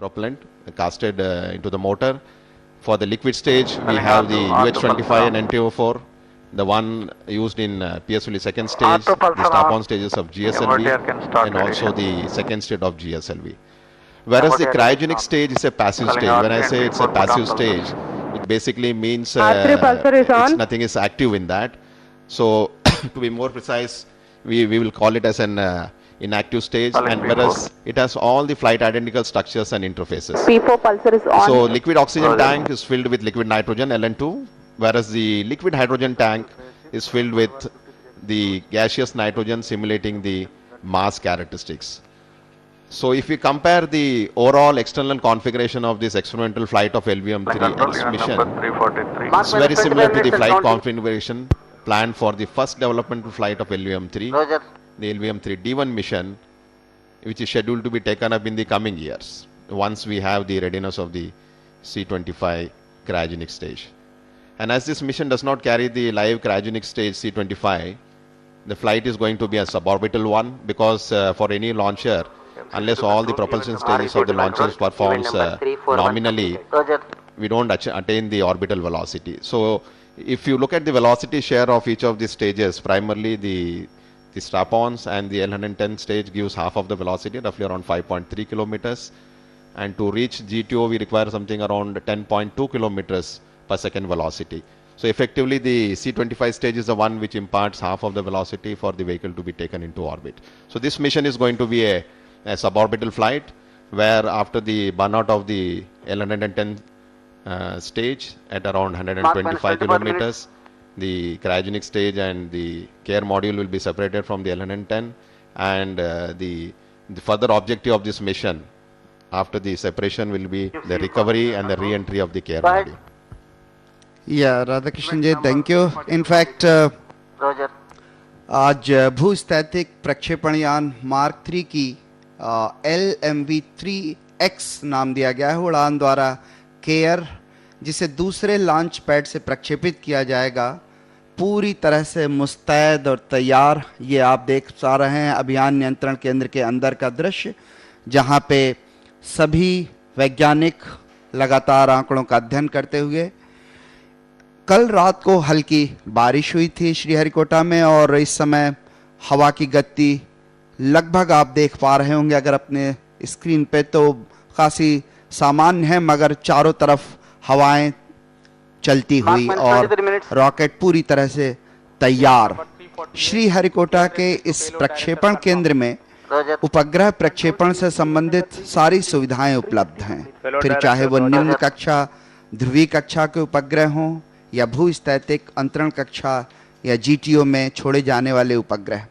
propellant casted into the motor. For the liquid stage, we have the UH-25 and NTO4, the one used in PSLV second stage, the strap-on stages of GSLV, and also the second stage of GSLV. Whereas the cryogenic stage is a passive stage. When I say it's a passive stage, it basically means nothing is active in that. So, to be more precise, we will call it as an inactive stage, and whereas it has all the flight identical structures and interfaces. P4 pulsar is on. So liquid oxygen tank is filled with liquid nitrogen LN2, whereas the liquid hydrogen tank is filled with the gaseous nitrogen simulating the mass characteristics. So if we compare the overall external configuration of this experimental flight of LVM-3X mission, it's very similar to the flight configuration planned for the first developmental flight of LVM-3, the LVM-3D1 mission, which is scheduled to be taken up in the coming years, once we have the readiness of the C-25 cryogenic stage. And as this mission does not carry the live cryogenic stage C-25, the flight is going to be a suborbital one, because for any launcher, unless all the propulsion stages of the launchers performs nominally, we don't attain the orbital velocity. So if you look at the velocity share of each of the stages, primarily the strap-ons and the L110 stage gives half of the velocity, roughly around 5.3 kilometers. And to reach GTO, we require something around 10.2 kilometers per second velocity. So effectively, the C-25 stage is the one which imparts half of the velocity for the vehicle to be taken into orbit. So this mission is going to be a suborbital flight, where after the burnout of the L110 stage at around 125 kilometers, the cryogenic stage and the care module will be separated from the L110, and the further objective of this mission after the separation will be the recovery and the re-entry of the care module. Yeah, Radhakrishnan ji, thank you. In fact, आज भूस्थैतिक प्रक्षेपण यान mark 3 की LMV-3X नाम दिया गया है उड़ान द्वारा केयर, जिसे दूसरे लॉन्च पैड से प्रक्षेपित किया जाएगा, पूरी तरह से मुस्तैद और तैयार। ये आप देख पा रहे हैं अभियान नियंत्रण केंद्र के अंदर का दृश्य, जहां पे सभी वैज्ञानिक लगातार आंकड़ों का अध्ययन करते हुए। कल रात को हल्की बारिश हुई थी श्रीहरिकोटा में, और इस समय हवा की गति लगभग आप देख पा रहे होंगे अगर अपने स्क्रीन पे, तो खासी सामान्य है, मगर चारों तरफ हवाएं चलती हुई और रॉकेट पूरी तरह से तैयार। श्रीहरिकोटा के इस प्रक्षेपण केंद्र में उपग्रह प्रक्षेपण से संबंधित सारी सुविधाएं उपलब्ध हैं, फिर चाहे वो निम्न कक्षा ध्रुवीय कक्षा के उपग्रह हों या भूस्थैतिक अंतरण कक्षा या GTO में छोड़े जाने वाले उपग्रह।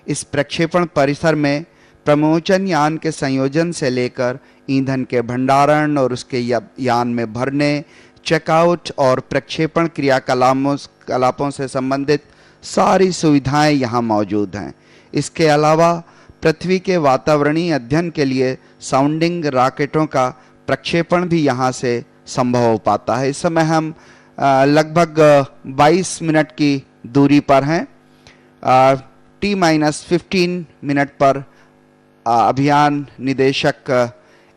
इस प्रक्षेपण परिसर में प्रमोचन यान के संयोजन से लेकर ईंधन के भंडारण और उसके यान में भरने, चेकआउट और प्रक्षेपण क्रियाकलापों से संबंधित सारी सुविधाएं यहां मौजूद हैं। इसके अलावा पृथ्वी के वातावरणीय अध्ययन के लिए साउंडिंग रॉकेटों का प्रक्षेपण भी यहां से संभव हो पाता है। इस समय हम लगभग 22 मिनट की दूरी पर हैं। T-15 मिनट पर अभियान निदेशक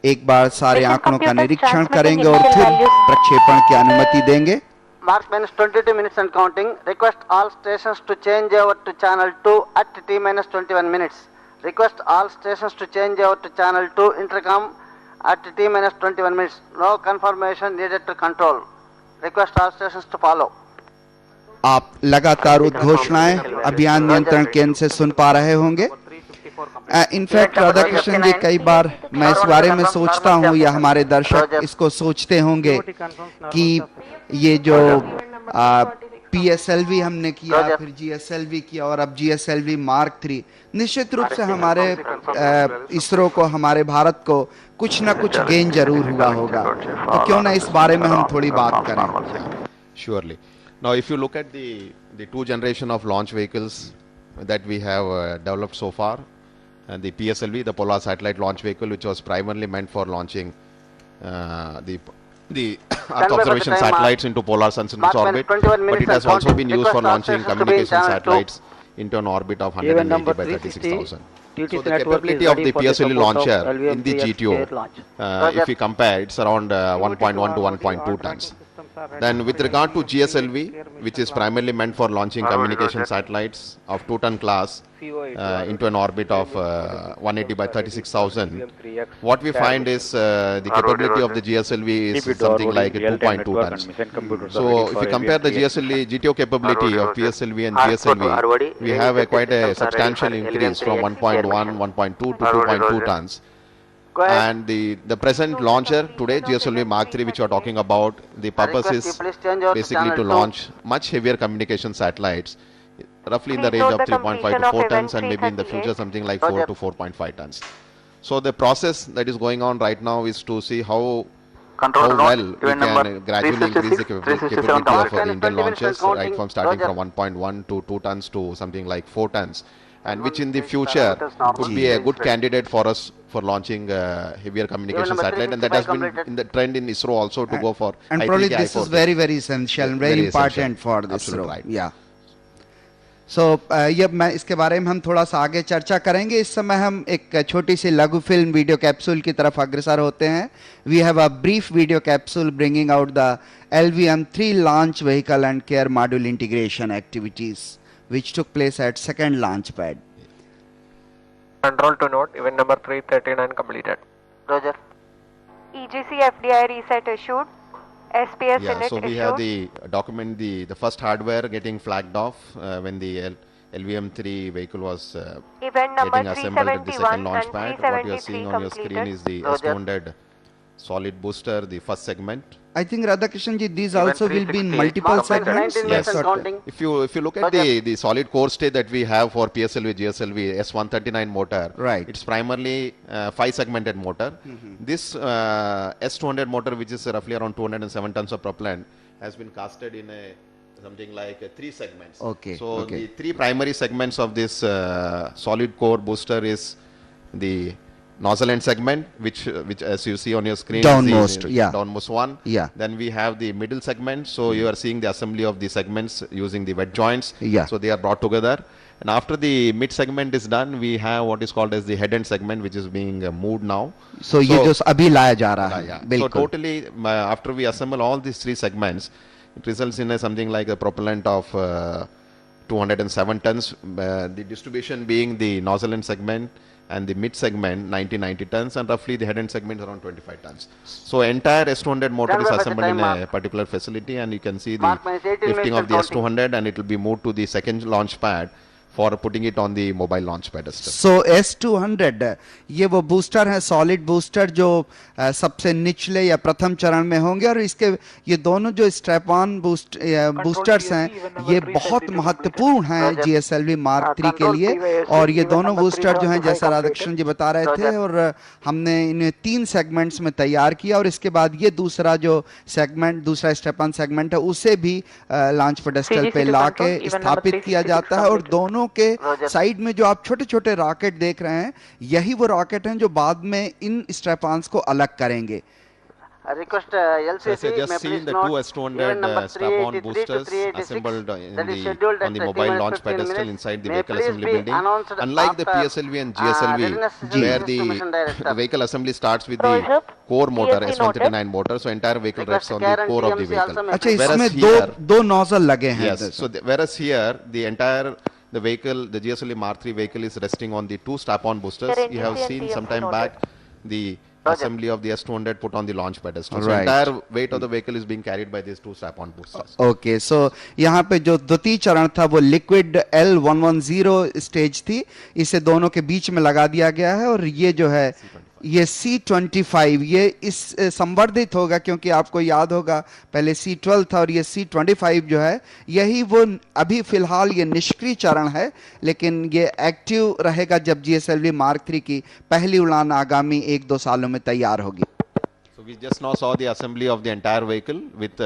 एक बार सारे आंकड़ों का निरीक्षण करेंगे और फिर प्रक्षेपण की अनुमति देंगे। Mark -22 minutes and counting. Request all stations to change over to channel 2 at T-21 minutes. Request all stations to change over to channel 2 intercom at T-21 minutes. No confirmation needed to control. Request all stations to follow. आप लगातार उद्घोषणाएं अभियान नियंत्रण केंद्र से सुन पा रहे होंगे। In fact Radhakrishnan जी, कई बार मैं इस बारे में सोचता हूँ या हमारे दर्शक इसको सोचते होंगे कि ये जो PSLV हमने किया, फिर GSLV किया और अब GSLV Mark 3, निश्चित रूप से हमारे इसरो को, हमारे भारत को कुछ ना कुछ गेन जरूर हुआ होगा। तो क्यों ना इस बारे में हम थोड़ी बात करें। Surely. Now, if you look at the two generation of launch vehicles that we have developed so far, and the PSLV, the Polar Satellite Launch Vehicle, which was primarily meant for launching the Earth observation satellites into polar sun-synchronous orbit, but it has also been used for launching communication satellites into an orbit of 180 by 36,000. So the capability of the PSLV launcher in the GTO, if we compare, it's around 1.1 to 1.2 tons. Then with regard to GSLV, which is primarily meant for launching communication satellites of 2-ton class into an orbit of 180 by 36,000, what we find is the capability of the GSLV is something like 2.2 tons. So if we compare the GSLV GTO capability of PSLV and GSLV, we have quite a substantial increase from 1.1, 1.2 to 2.2 tons. And the present launcher today, GSLV Mark III, which you are talking about, the purpose is basically to launch much heavier communication satellites, roughly in the range of 3.5 to 4 tons, and maybe in the future something like 4 to 4.5 tons. So the process that is going on right now is to see how well we can gradually increase the capability of the Indian launchers, right from starting from 1.1 to 2 tons to something like 4 tons. And which in the future could be a good candidate for us for launching heavier communication satellite, and that has been in the trend in ISRO also to go for. And probably this is very essential and very important for this ISRO. Right. Yeah. So ये मैं इसके बारे में हम थोड़ा सा आगे चर्चा करेंगे. इस समय हम एक छोटी सी लघु फिल्म वीडियो कैप्सूल की तरफ अग्रसर होते हैं. We have a brief video capsule bringing out the LVM-3 launch vehicle and care module integration activities, which took place at second launch pad. Control to note, event number 339 completed. Roger. EGC FDI reset issued. SPS Yeah, init so we issued. have the document, the first hardware getting flagged off when the LVM-3 vehicle was Event number getting assembled at the 371 second launch and pad. What you are 373 seeing on your screen completed. is the Roger. S200 solid booster, the first segment. I think Radhakrishnan ji, these also will be in 368. multiple Mark segments. 19 Yes. minutes and counting. If you look at the solid core stage that we have for PSLV GSLV S139 motor, Right. it's primarily 5-segmented motor. This S200 motor, which is roughly around 207 tons of propellant, has been casted in something like 3 segments. Okay, So okay. the 3 primary segments of this solid core booster is the nozzle end segment, which as you see on your screen Downmost, is the yeah. downmost one. Yeah. Then we have the middle segment. So you are seeing the assembly of the segments using the wet joints. Yeah. So they are brought together. And after the mid segment is done, we have what is called as the head end segment, which is being moved now. So ये जो अभी लाया जा रहा है, Yeah. So बिल्कुल. totally, after we assemble all these 3 segments, it results in something like a propellant of 207 tons. The distribution being the nozzle end segment and the mid segment 90 tons, and roughly the head end segment around 25 tons. So entire S200 motor is Stand by for the assembled in time a mark. particular facility, and you can see the Mark minus 18 lifting minutes of the and counting. S200, and it will be moved to the second launch pad for putting it on the mobile launch pedestal. So S200 ये वो booster है, solid booster जो सबसे निचले या प्रथम चरण में होंगे, और इसके ये दोनों जो स्ट्रैप ऑन बूस्टर्स हैं ये बहुत महत्वपूर्ण हैं GSLV Mark III के लिए. और ये दोनों बूस्टर जो हैं जैसा राधाकृष्णन जी बता रहे थे, और हमने इन्हें 3 सेगमेंट्स में तैयार किया, और इसके बाद ये दूसरा जो सेगमेंट, दूसरा स्ट्रैप ऑन सेगमेंट है, उसे भी लॉन्च पेडेस्टल पे ला के स्थापित किया जाता है. और दोनों के साइड में जो आप छोटे छोटे रॉकेट देख रहे हैं, यही वो रॉकेट हैं जो बाद में इन स्ट्रैप-ऑन्स को अलग करेंगे. Request So as LCC, I just may seen please the note, 2 event S200 number strap-on 383 to boosters 386 assembled that is scheduled on at the 30 mobile minutes, launch 15 pedestal minutes, inside the may vehicle please assembly be building. announced Unlike the after, PSLV and GSLV, readiness where Distribution the Director. vehicle assembly starts with Roger. the core motor, TSC S139 motor, so entire vehicle rests on the Karen core of the TMC also vehicle. may अच्छा, please- Whereas इसमें here- दो nozzle लगे हैं. Yes, so whereas here the entire the vehicle, the GSLV Mark III vehicle is resting on the 2 strap-on boosters. Sir, You have NGC and seen TMC some time noted. back the assembly of the S200 put on the launch pedestal. So Right. entire weight of the vehicle is being carried by these 2 strap-on boosters. Okay, सो यहाँ पे जो द्वितीय चरण था वो liquid L110 stage थी, इसे दोनों के बीच में लगा दिया गया है. और ये जो है ये C25 ये इस संवर्धित होगा, क्योंकि आपको याद होगा पहले C12 था और ये C25 जो है यही वो अभी फिलहाल ये निष्क्रिय चरण है, लेकिन ये एक्टिव रहेगा जब GSLV Mark III की पहली उड़ान आगामी 1-2 सालों में तैयार होगी. So we just now saw the assembly of the entire vehicle with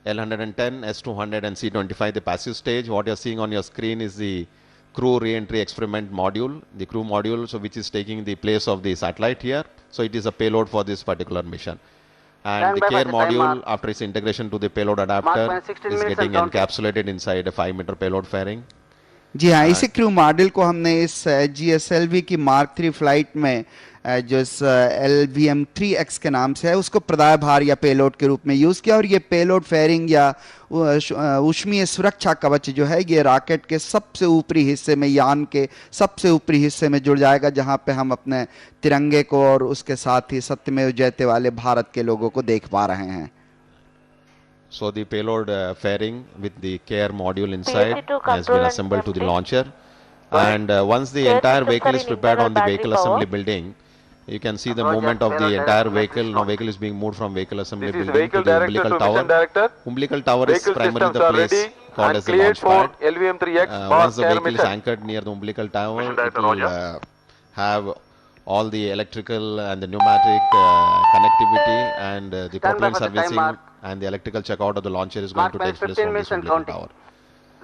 L110, S200 and C25, the passive stage. What you're seeing on your screen is the crew re-entry experiment module, the crew module, so which is taking the place of the satellite here. So it is a payload for this particular mission. And Stand the by care for the time module, mark. after its integration to the payload Mark adapter, when 16 is minutes getting and counting. encapsulated inside a 5-meter payload fairing. जी हाँ, इसी crew module को हमने इस GSLV की mark 3 flight में जो इस LVM-3X के नाम से है उसको प्रदाय भार या पेलोड के रूप में यूज़ किया, और ये पेलोड फेयरिंग या ऊष्मीय सुरक्षा कवच जो है ये रॉकेट के सबसे ऊपरी हिस्से में, यान के सबसे ऊपरी हिस्से में जुड़ जाएगा, जहां पे हम अपने तिरंगे को और उसके साथ ही सत्यमेव जयते वाले भारत के लोगों को देख पा रहे हैं। So the payload fairing with the care module inside PSC2 has been control assembled to the and launcher, and once the Care entire system vehicle is in prepared on the internal vehicle battery assembly power. building, you can see the Roger, movement of the payload entire director vehicle. message Now on. vehicle is being moved from vehicle assembly This is building vehicle to the director umbilical to mission tower. director. Umbilical tower is Vehicle primarily systems the are place ready called and as the cleared launch for pad. LVM-3X Once the care vehicle is mission. anchored near the umbilical tower, Mission it director, will Roger. have all the electrical and the pneumatic connectivity, and the Stand by propellant for the time servicing mark. and the electrical checkout of the launcher is going Mark to when take place 15 from minutes this and umbilical counting. tower.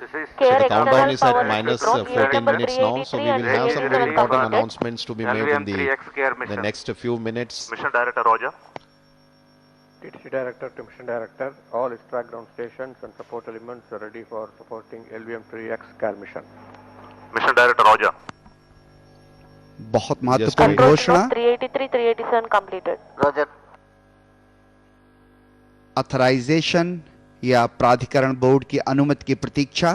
This is Care The countdown external is at power minus from unit 14 number minutes now, so 383 we will and have some 387 very important completed. announcements to be made in the LVM-3X care mission. next few minutes. Mission director, Roger. TTC director to mission director. All extract ground stations and support elements are ready for supporting LVM-3X care mission. Mission director, Roger. बहुत महत्वपूर्ण Control घोषणा। 383, 387 completed. Roger. Authorisation या प्राधिकरण board की अनुमति की प्रतीक्षा।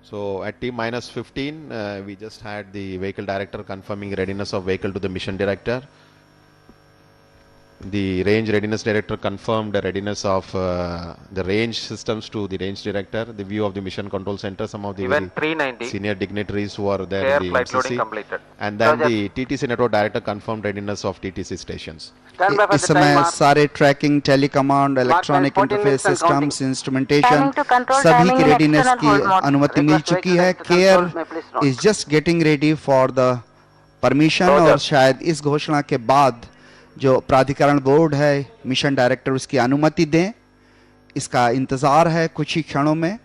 So at T minus 15, we just had the vehicle director confirming readiness of vehicle to the mission director. The range readiness director confirmed the readiness of the range systems to the range director. The view of the mission control center, some of the Event very 390. senior dignitaries who are there Care in the flight loading MCC. completed. And then Roger. the TTC network director confirmed readiness of TTC stations. Stand by for इस the time समय mark. सारे tracking, telecommand, electronic 14 interface minutes and systems, counting. Instrumentation Timing to control सभी timing की in readiness external की hold mode. अनुमति मिल Request चुकी vehicle है। director केयर control में please note. Is just getting ready for the permission, Roger. और शायद इस घोषणा के बाद जो प्राधिकरण बोर्ड है, मिशन डायरेक्टर उसकी अनुमति दें। इसका इंतजार है कुछ ही क्षणों में।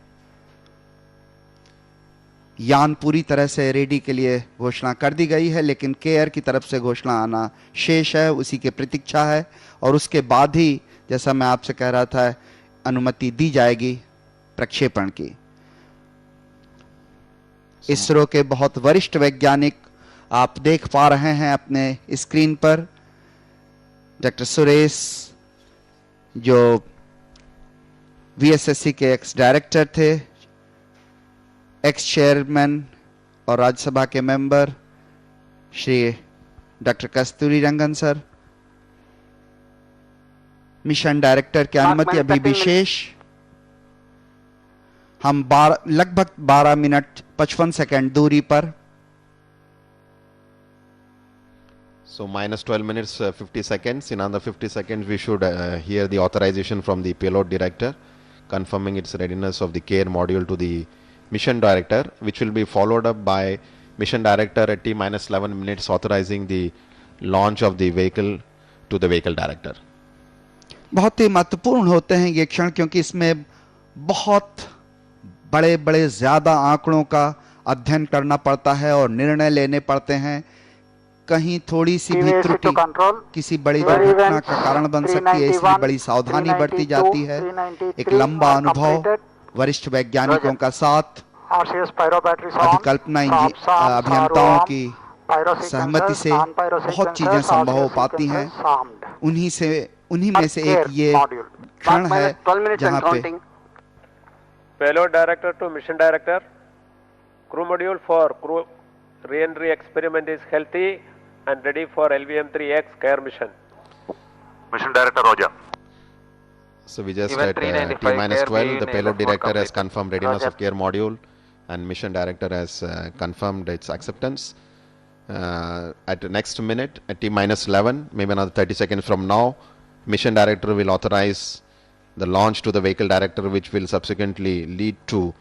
यान पूरी तरह से रेडी के लिए घोषणा कर दी गई है, लेकिन केयर की तरफ से घोषणा आना शेष है, उसी की प्रतीक्षा है, और उसके बाद ही जैसा मैं आपसे कह रहा था अनुमति दी जाएगी प्रक्षेपण की। इसरो के बहुत वरिष्ठ वैज्ञानिक आप देख पा रहे हैं अपने स्क्रीन पर। डॉक्टर सुरेश जो VSSC के एक्स डायरेक्टर थे, एक्स चेयरमैन और राज्यसभा के मेंबर श्री डॉक्टर कस्तूरी रंगन सर, मिशन डायरेक्टर की अनुमति अभी विशेष। हम लगभग 12 मिनट 55 सेकंड दूरी पर। So minus 12 minutes 50 seconds. In another 50 seconds, we should hear the authorization from the payload director, confirming its readiness of the care module to the mission director, which will be followed up by mission director at T minus 11 minutes authorizing the launch of the vehicle to the vehicle director. बहुत ही महत्वपूर्ण होते हैं ये क्षण, क्योंकि इसमें बहुत बड़े बड़े ज्यादा आंकड़ों का अध्ययन करना पड़ता है और निर्णय लेने पड़ते हैं। कहीं थोड़ी सी भी TVAC त्रुटि to control. किसी बड़ी Weather दुर्घटना events, का कारण बन सकती है, इसलिए 391, बड़ी सावधानी बरती 392, जाती है। 393 एक लंबा are अनुभव completed. वरिष्ठ वैज्ञानिकों का साथ, RCS pyro batteries on. अधिकल्पना Props arms are अभियंताओं on. की Pyro सहमति sequencers, से non-pyro बहुत चीजें sequencers, संभव हो RCS पाती हैं। sequencers armed. उन्हीं में से एक ये Module. क्षण Mark है minus 12 minutes जहाँ and पे counting. Payload director to mission director. Crew module for crew re-entry experiment is healthy and ready for LVM-3X care mission. Mission director, Roger. So we just Even at 395 T minus care 12, the being payload in the director has complete. confirmed readiness Roger. of care module, and mission director has confirmed its acceptance. At the next minute, at T minus 11, maybe another 30 seconds from now, mission director will authorize the launch to the vehicle director, which will subsequently lead to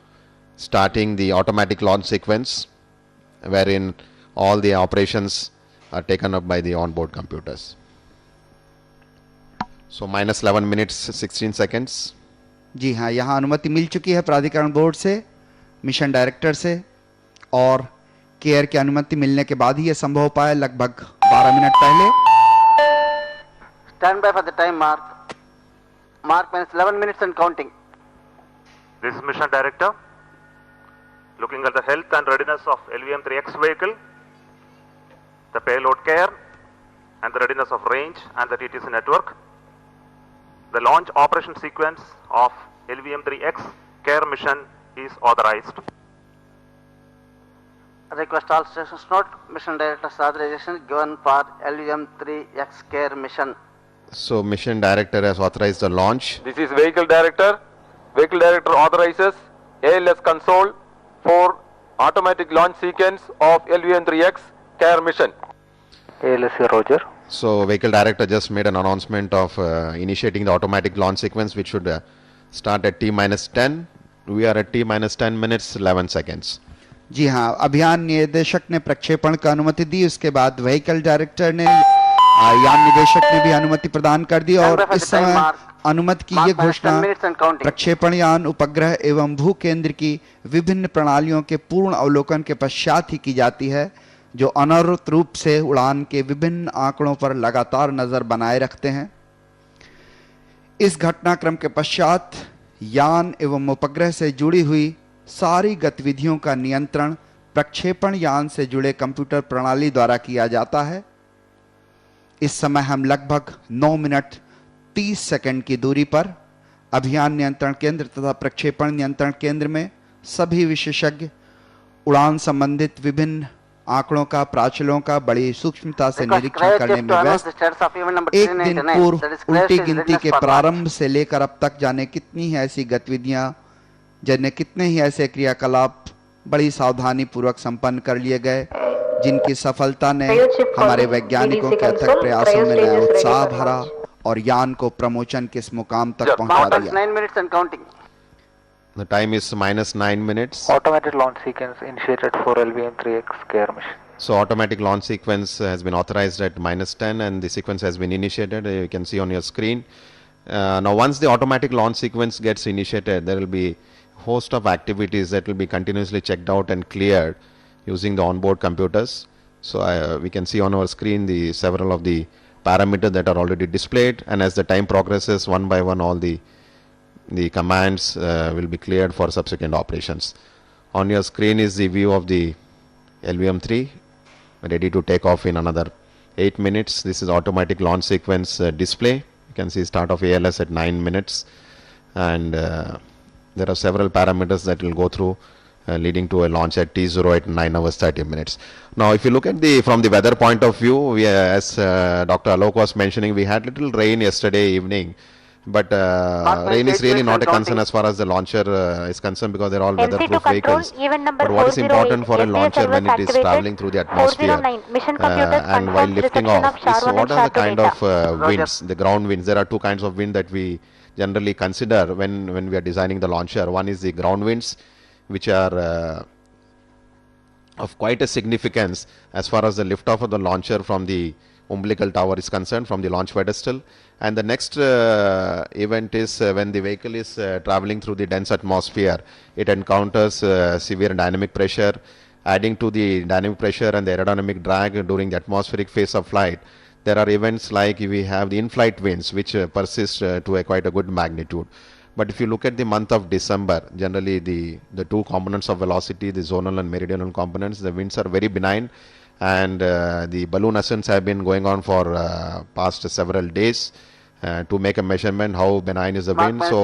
starting the automatic launch sequence, wherein all the operations are taken up by the onboard computers. So minus 11 minutes 16 seconds. जी हाँ, यहाँ अनुमति मिल चुकी है प्राधिकरण board से, mission director से, और care की अनुमति मिलने के बाद ही ये संभव हो पाया, लगभग 12 मिनट पहले। Stand by for the time mark. Mark minus 11 minutes and counting. This is mission director. looking at the health and readiness of LVM-3X vehicle, the payload care, and the readiness of range and the TTC network. The launch operation sequence of LVM-3X care mission is authorized. Request all stations note, Mission Director's authorization given for LVM-3X care mission. So mission director has authorized the launch. This is Vehicle Director. Vehicle Director authorizes ALS console for automatic launch sequence of LVM-3X care mission. ALS Roger. So vehicle director just made an announcement of initiating the automatic launch sequence, which should start at T-10. We are at T-10 minutes 11 seconds. जी हाँ, अभियान निदेशक ने प्रक्षेपण का अनुमति दी, उसके बाद vehicle director ने यान निदेशक ने भी अनुमति प्रदान कर दी और इस समय अनुमति की ये घोषणा प्रक्षेपण यान, उपग्रह एवं भू केंद्र की विभिन्न प्रणालियों के पूर्ण अवलोकन के पश्चात ही की जाती है, जो अनावृत रूप से उड़ान के विभिन्न आंकड़ों पर लगातार नजर बनाए रखते हैं। इस घटनाक्रम के पश्चात यान एवं उपग्रह से जुड़ी हुई सारी गतिविधियों का नियंत्रण प्रक्षेपण यान से जुड़े कंप्यूटर प्रणाली द्वारा किया जाता है। इस समय हम लगभग 9 मिनट 30 सेकंड की दूरी पर अभियान नियंत्रण केंद्र तथा प्रक्षेपण नियंत्रण केंद्र में सभी विशेषज्ञ उड़ान संबंधित विभिन्न आंकड़ों का, प्राचलों का बड़ी सूक्ष्मता से निरीक्षण करने में व्यस्त। एक दिन पूर्व उल्टी गिनती के प्रारंभ से लेकर अब तक जाने कितनी ही ऐसी गतिविधियां, जिनमें कितने ही ऐसे क्रियाकलाप बड़ी सावधानी पूर्वक संपन्न कर लिए गए, जिनकी सफलता ने हमारे वैज्ञानिकों के अथक प्रयासों में नया उत्साह भरा और यान को प्रमोशन के इस मुकाम तक पहुंचा दिया। The time is -9 minutes. Automatic launch sequence initiated for LVM-3X care mission. So automatic launch sequence has been authorized at -10 and the sequence has been initiated. You can see on your screen. Now once the automatic launch sequence gets initiated, there will be a host of activities that will be continuously checked out and cleared using the onboard computers. So we can see on our screen the several of the parameters that are already displayed, and as the time progresses, one by one all the commands will be cleared for subsequent operations. On your screen is the view of the LVM-3 ready to take off in another 8 minutes. This is automatic launch sequence display. You can see start of ALS at 9 minutes, and there are several parameters that will go through leading to a launch at T0 at 9 hours 30 minutes. Now if you look at from the weather point of view, as Dr. Alok was mentioning, we had little rain yesterday evening. But rain is really not a concern as far as the launcher is concerned, because they're all weatherproof vehicles. But what is important for a launcher when it is traveling through the atmosphere and while lifting off is what are the kind of winds, the ground winds. There are two kinds of wind that we generally consider when we are designing the launcher. One is the ground winds, which are of quite a significance as far as the liftoff of the launcher from the umbilical tower is concerned, from the launch pedestal. And the next event is when the vehicle is traveling through the dense atmosphere, it encounters severe dynamic pressure. Adding to the dynamic pressure and the aerodynamic drag during the atmospheric phase of flight, there are events like we have the in-flight winds, which persist to quite a good magnitude. But if you look at the month of December, generally the two components of velocity, the zonal and meridional components, the winds are very benign, and the balloon ascents have been going on for past several days to make a measurement how benign is the wind. So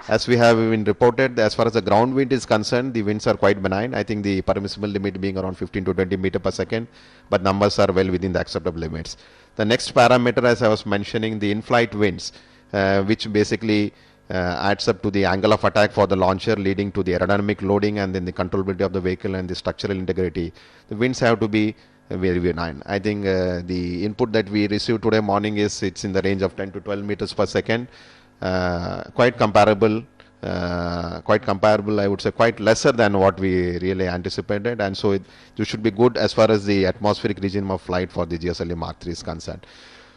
as we have been reported, as far as the ground wind is concerned, the winds are quite benign. I think the permissible limit being around 15 to 20 meter per second, but numbers are well within the acceptable limits. The next parameter, as I was mentioning, the in-flight winds, which basically adds up to the angle of attack for the launcher, leading to the aerodynamic loading and then the controllability of the vehicle and the structural integrity. The winds have to be very benign. I think the input that we received today morning is it's in the range of 10 to 12 meters per second, quite comparable, I would say quite lesser than what we really anticipated, and so it should be good as far as the atmospheric regime of flight for the GSLV Mark III is concerned.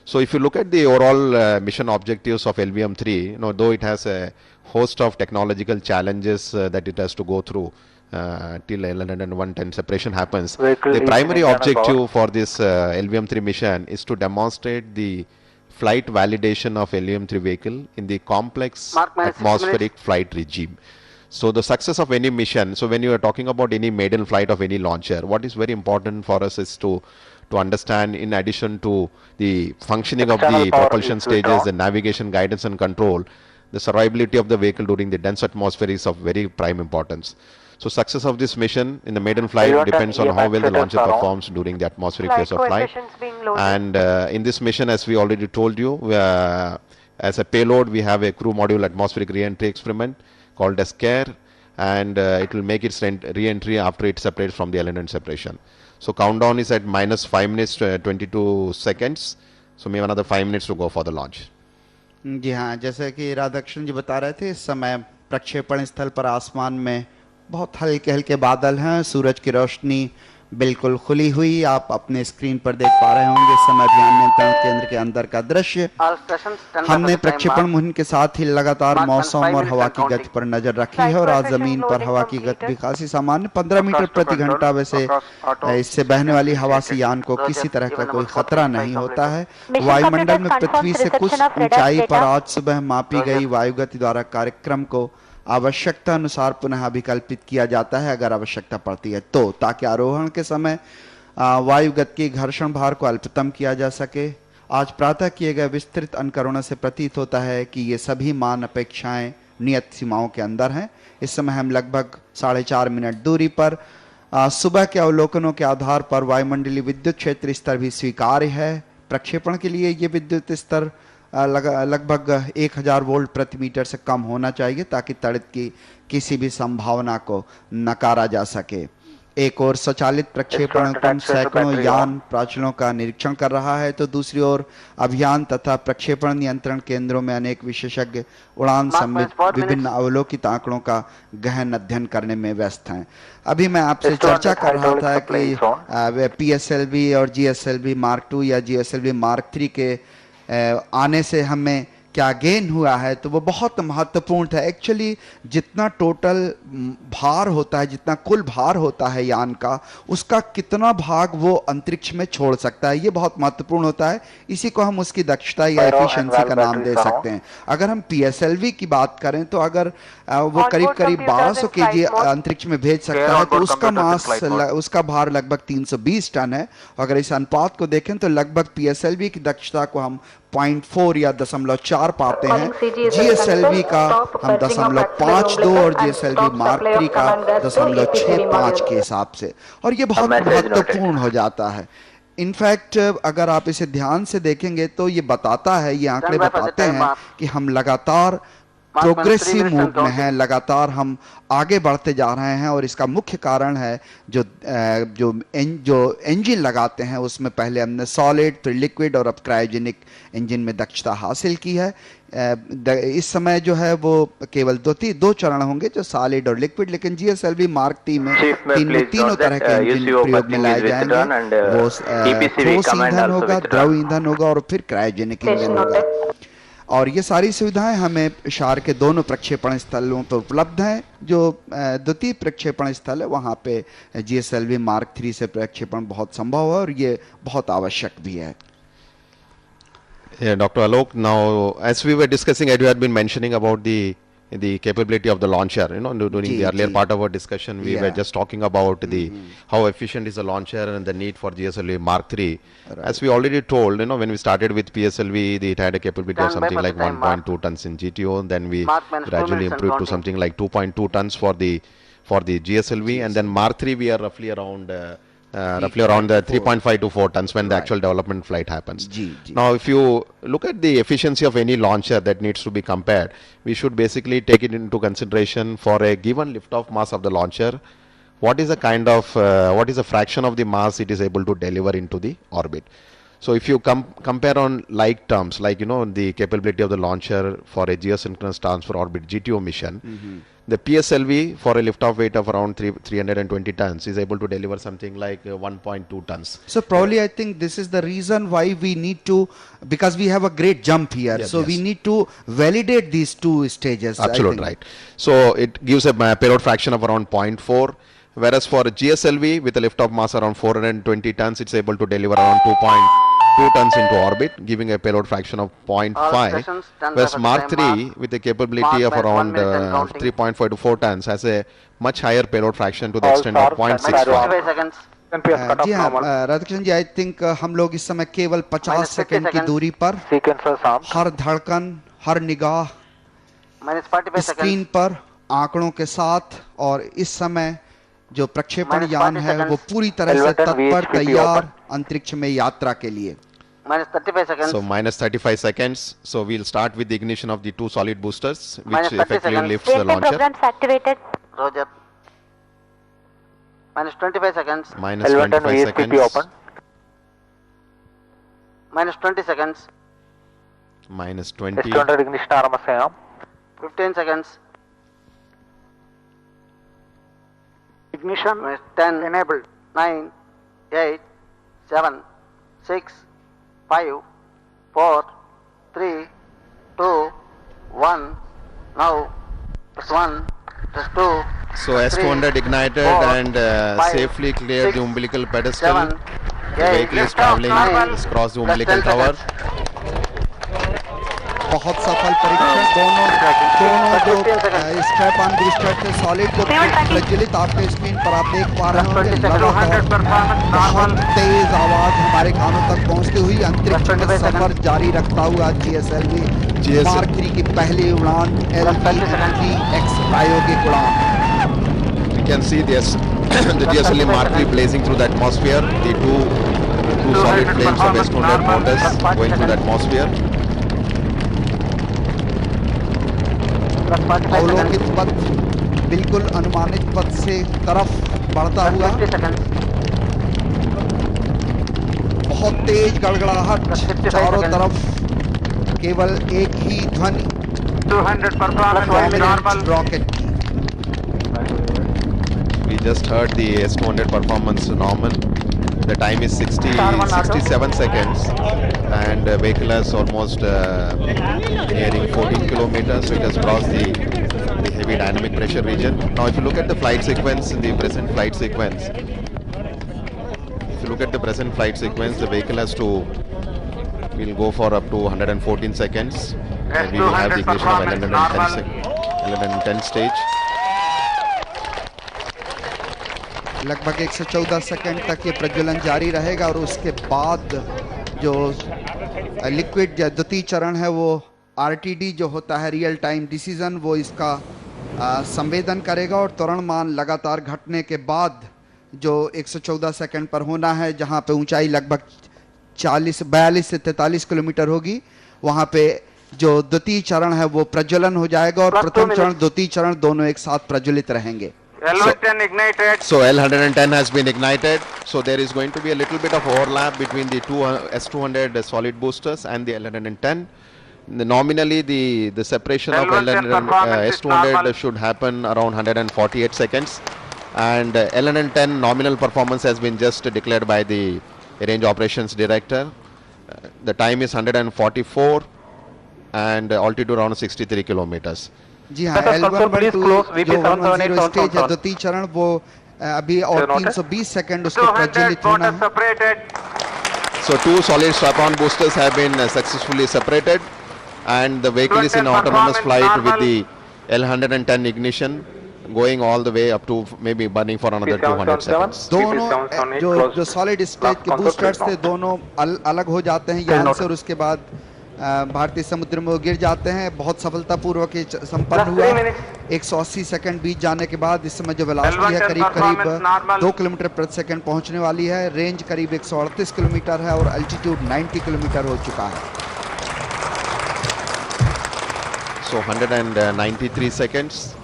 So if you look at the overall mission objectives of LVM-3, though it has a host of technological challenges that it has to go through till L100 and 110 separation happens, the primary objective for this LVM-3 mission is to demonstrate the flight validation of LVM-3 vehicle in the complex atmospheric flight regime. So the success of any mission, so when you are talking about any maiden flight of any launcher, what is very important for us is to understand, in addition to the functioning of the propulsion stages, the navigation, guidance and control, the survivability of the vehicle during the dense atmosphere is of very prime importance. So success of this mission in the maiden flight depends on how well the launcher performs during the atmospheric phase of flight. And in this mission, as we already told you, as a payload, we have a crew module atmospheric re-entry experiment called as CARE, and it will make its re-entry after it separates from the element separation. So countdown is at -5 minutes 22 seconds. So we have another 5 minutes to go for the launch. जी हाँ, जैसे कि राधाकृष्ण जी बता रहे थे, इस समय प्रक्षेपण स्थल पर आसमान में बहुत हल्के हल्के बादल हैं, सूरज की रोशनी बिल्कुल खुली हुई आप अपने स्क्रीन पर देख पा रहे होंगे इस समय अभियान नियंत्रण केंद्र के अंदर का दृश्य। हमने प्रक्षेपण मुहिम के साथ ही लगातार मौसम और हवा की गति पर नजर रखी है और आज जमीन पर हवा की गति भी खासी सामान्य 15 मीटर प्रति घंटा। वैसे इससे बहने वाली हवा से यान को किसी तरह का कोई खतरा नहीं होता है। वायुमंडल में पृथ्वी से कुछ ऊंचाई पर आज सुबह मापी गई वायुगति द्वारा कार्यक्रम को आवश्यकता अनुसार पुनः अभिकल्पित किया जाता है अगर आवश्यकता पड़ती है तो, ताकि आरोहण के समय वायुगत की घर्षण भार को अल्पतम किया जा सके। आज प्रातः किए गए विस्तृत अनुकरणों से प्रतीत होता है कि ये सभी मान अपेक्षाएं नियत सीमाओं के अंदर हैं। इस समय हम लगभग 4.5 मिनट दूरी पर सुबह के अवलोकनों के आधार पर वायुमंडलीय विद्युत क्षेत्र स्तर भी स्वीकार्य है। प्रक्षेपण के लिए ये विद्युत स्तर लगभग 1000 वोल्ट प्रति मीटर से कम होना चाहिए ताकि तड़ित की किसी भी संभावना को नकारा जा सके। एक ओर स्वचालित प्रक्षेपण उपक्रम सैकड़ों यान प्राचलों का निरीक्षण कर रहा है तो दूसरी ओर अभियान तथा प्रक्षेपण नियंत्रण केंद्रों में अनेक विशेषज्ञ उड़ान संबंधित विभिन्न अवलोकित आंकड़ों का गहन अध्ययन करने में व्यस्त हैं। अभी मैं आपसे चर्चा कर रहा था कि PSLV और GSLV Mark II या GSLV Mark III के आने से हमें क्या गेन हुआ है, तो वो बहुत महत्वपूर्ण था। एक्चुअली जितना टोटल भार होता है, जितना कुल भार होता है यान का, उसका कितना भाग वो अंतरिक्ष में छोड़ सकता है, ये बहुत महत्वपूर्ण होता है। इसी को हम उसकी दक्षता या एफिशिएंसी का नाम दे सकते हैं। अगर हम PSLV की बात करें तो अगर वो करीब करीब 1200 kg अंतरिक्ष में भेज सकता है तो उसका मास, उसका भार लगभग 320 टन है। अगर इस अनुपात को देखें तो लगभग PSLV की दक्षता को हम 0.4 या 0.4 पाते हैं, GSLV का हम 0.52 और GSLV Mark III का 0.65 के हिसाब से, और ये बहुत महत्वपूर्ण हो जाता है। इनफैक्ट अगर आप इसे ध्यान से देखेंगे तो ये बताता है, ये आंकड़े बताते हैं कि हम लगातार प्रोग्रेसिव मूव में हैं, लगातार हम आगे बढ़ते जा रहे हैं। और इसका मुख्य कारण है जो इंजन लगाते हैं उसमें पहले हमने सॉलिड, फिर लिक्विड और अब क्रायोजेनिक इंजन में दक्षता हासिल की है। इस समय जो है वो केवल दो चरण होंगे, जो सॉलिड और लिक्विड, लेकिन GSLV Mark III में तीनों तरह के इंजन प्रयोग में लाए जाएंगे। वो ठोस ईंधन होगा, द्रव ईंधन होगा और फिर क्रायोजेनिक इंजन होगा। और ये सारी सुविधाएं हमें शार के दोनों प्रक्षेपण स्थलों पर उपलब्ध हैं। जो द्वितीय प्रक्षेपण स्थल है वहाँ पे GSLV Mark III से प्रक्षेपण बहुत संभव है और ये बहुत आवश्यक भी है। Yeah, Dr. Alok, now as we were discussing, you had been mentioning about the capability of the launcher, you know, during the earlier part of our discussion, we were just talking about how efficient is the launcher and the need for GSLV Mark III. Right. As we already told, you know, when we started with PSLV, it had a capability of something like 1.2 tons in GTO. Then we gradually improved to something like 2.2 tons for the GSLV, and then Mark III we are roughly around the 3.5 to 4 tons when the actual development flight happens. Now, if you look at the efficiency of any launcher that needs to be compared, we should basically take it into consideration for a given liftoff mass of the launcher. What is the what is the fraction of the mass it is able to deliver into the orbit? So if you compare on like terms, like, you know, the capability of the launcher for a geosynchronous transfer orbit GTO mission, the PSLV for a liftoff weight of around 320 tons is able to deliver something like 1.2 tons. So probably I think this is the reason why we need to, because we have a great jump here. Yes, so we need to validate these two stages. Absolutely right. So it gives a payload fraction of around 0.4. Whereas for GSLV with a liftoff mass around 420 tons, it's able to deliver around 2 turns into orbit, giving a payload fraction of All 0.5. stations stand by Whereas for the Mark same 3, with a capability Mark of by 1 around minute and counting. 3.5 to 4 tons, has a much higher payload fraction to the All extent of stars stand by 0.65. 25 seconds. NPS cut जी off हाँ normal. Radhakrishna ji, I think हम लोग इस समय केवल 50 Minus 50 second की seconds. दूरी पर Sequencers armed. हर धड़कन, हर निगाह Minus 45 स्क्रीन seconds. पर आंकड़ों के साथ, और इस समय जो प्रक्षेपण Minus यान 40 है वो seconds. पूरी तरह से L1 तत्पर VHPP तैयार open. अंतरिक्ष में यात्रा के लिए। Minus 35 seconds. So minus 35 seconds. So we'll start with the ignition of the 2 solid boosters, which Minus 30 effectively seconds. lifts the VLT launcher. programs activated. Roger. Minus 25 seconds. Minus L1 25 VHPP seconds. open. Minus 20 seconds. Minus 20. S200 ignition RMS है arm. 15 seconds. Ignition. 10. Enabled. 9, 8, 7, 6, 5, 4, 3, 2, 1. Now, press 1, press 2. So S200 ignited 4, and 5, safely cleared 6, the umbilical pedestal. 7, The 8, vehicle is traveling, it's crossed the umbilical tower. बहुत सफल परीक्षण। दोनों जो strap on booster थे solid जो प्रज्वलित आपके स्क्रीन पर आप देख पा रहे होंगे, लगातार बहुत तेज आवाज हमारे कानों तक पहुंचती हुई अंतरिक्ष में सफर जारी रखता हुआ GSLV मार्क 3 की पहली उड़ान LV-3X प्रायोगिक उड़ान। You can see this, the GSLV Mark 3 blazing through the atmosphere. The two solid flames of S200 motors going through the atmosphere. अवलोकित पथ बिल्कुल अनुमानित पथ से तरफ बढ़ता हुआ, बहुत तेज गड़गड़ाहट चारों तरफ, केवल एक ही ध्वनि 200 performance. रॉकेट की। We just heard the S200 performance normal. The time is 67 seconds and the vehicle has almost nearing 14 kilometers, so it has crossed the heavy dynamic pressure region. Now if you look at the flight sequence, the present flight sequence, the vehicle has to, we'll go for up to 114 seconds and we will have the ignition of LN10 stage. लगभग 114 second तक ये प्रज्वलन जारी रहेगा और उसके बाद जो लिक्विड द्वितीय चरण है वो RTD जो होता है रियल टाइम डिसीजन, वो इसका संवेदन करेगा और त्वरण मान लगातार घटने के बाद जो 114 सेकंड पर होना है, जहां पे ऊंचाई लगभग 42 से 43 किलोमीटर होगी, वहां पे जो द्वितीय चरण है वो प्रज्वलन हो जाएगा और प्रथम चरण द्वितीय चरण दोनों एक साथ प्रज्वलित रहेंगे। L110 ignited. So L110 has been ignited. So there is going to be a little bit of overlap between the two S200 solid boosters and the L110. Nominally, the separation of S200 should happen around 148 seconds, and L110 nominal performance has been just declared by the range operations director. The time is 144 and altitude around 63 kilometers. जी हाँ, L112 जो 110 stage है द्वितीय चरण वो अभी और 320 second उसको प्रज्वलित होना है। So two solid strap-on boosters have been successfully separated and the vehicle is in autonomous flight with the L110 ignition going all the way up to maybe burning for another 200 seconds. दोनों जो solid stage के boosters थे दोनों अलग हो जाते हैं यान से और उसके बाद भारतीय समुद्र में गिर जाते हैं। बहुत सफलतापूर्वक संपन्न हुआ। 180 सेकंड बीत जाने के बाद इस समय जो वेलोसिटी है करीब 2 किलोमीटर प्रति सेकंड पहुंचने वाली है। रेंज करीब 138 किलोमीटर है और अल्टीट्यूड 90 किलोमीटर हो चुका है। So 193 seconds.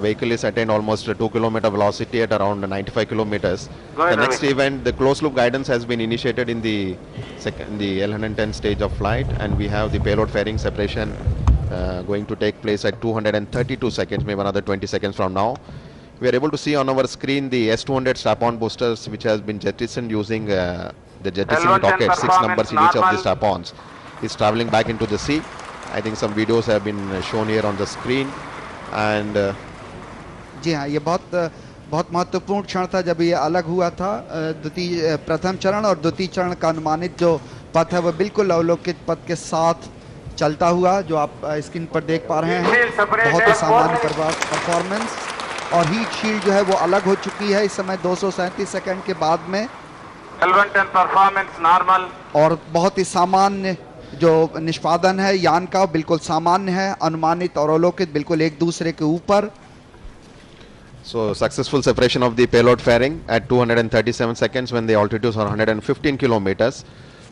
Vehicle is attained almost 2 kilometer velocity at around 95 kilometers. The next event, the closed loop guidance has been initiated in the L110 stage of flight, and we have the payload fairing separation going to take place at 232 seconds, maybe another 20 seconds from now. We are able to see on our screen the S200 strap-on boosters, which has been jettisoned using the jettisoning rocket, 6 numbers in each of the strap-ons, is traveling back into the sea. I think some videos have been shown here on the screen. And जी हाँ, ये बहुत महत्वपूर्ण क्षण था जब ये अलग हुआ था। प्रथम चरण और द्वितीय चरण का अनुमानित जो पथ है वह बिल्कुल अवलोकित पथ के साथ चलता हुआ, जो आप स्क्रीन पर देख पा रहे हैं, बहुत ही सामान्य परफॉर्मेंस। और हीट शील्ड जो है वो अलग हो चुकी है इस समय 237 सेकंड के बाद में। L110 performance normal. और बहुत ही सामान्य जो निष्पादन है यान का, बिल्कुल सामान्य है, अनुमानित और अवलोकित बिल्कुल एक दूसरे के ऊपर। So successful separation of the payload fairing at 237 seconds when the altitudes are 115 kilometers.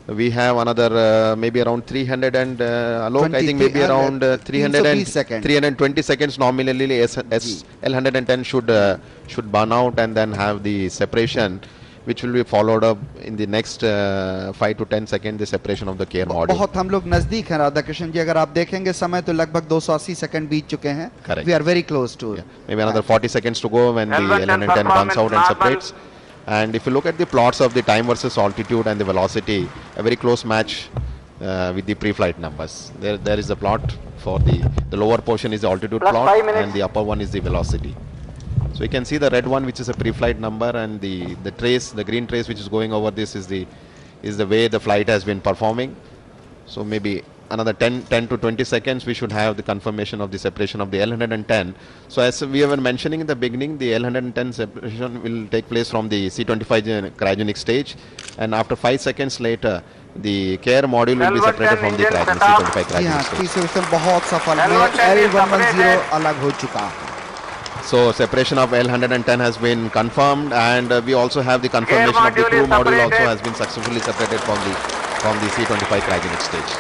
We have another maybe around 300 and Alok, I think maybe around 320 seconds nominally L110 should burn out and then have the separation, which will be followed up in the next 5 to 10 seconds, the separation of the KR module. बहुत हम लोग नजदीक हैं राधाकृष्ण जी, अगर आप देखेंगे समय तो लगभग 280 सेकंड बीत चुके हैं। Correct. We are very close to it. Maybe another 40 seconds to go when the L110 burns out and separates. And if you look at the plots of the time versus altitude and the velocity, a very close match with the pre-flight numbers. There is a plot for the lower portion is the altitude Plus plot 5 minutes. and the upper one is the velocity. So you can see the red one, which is a pre-flight number, and the trace, the green trace which is going over this is the way the flight has been performing. So maybe another 10 to 20 seconds we should have the confirmation of the separation of the L110. So as we were mentioning in the beginning, the L110 separation will take place from the C25 cryogenic stage, and after 5 seconds later the KR module will be separated from the C25 जी हाँ, cryogenic stage. तीसरे mission बहुत सफल है। L110 अलग हो चुका है। So separation of L110 has been confirmed, and we also have the confirmation of the module crew is module also separated. has been successfully separated from the C25 cryogenic stage.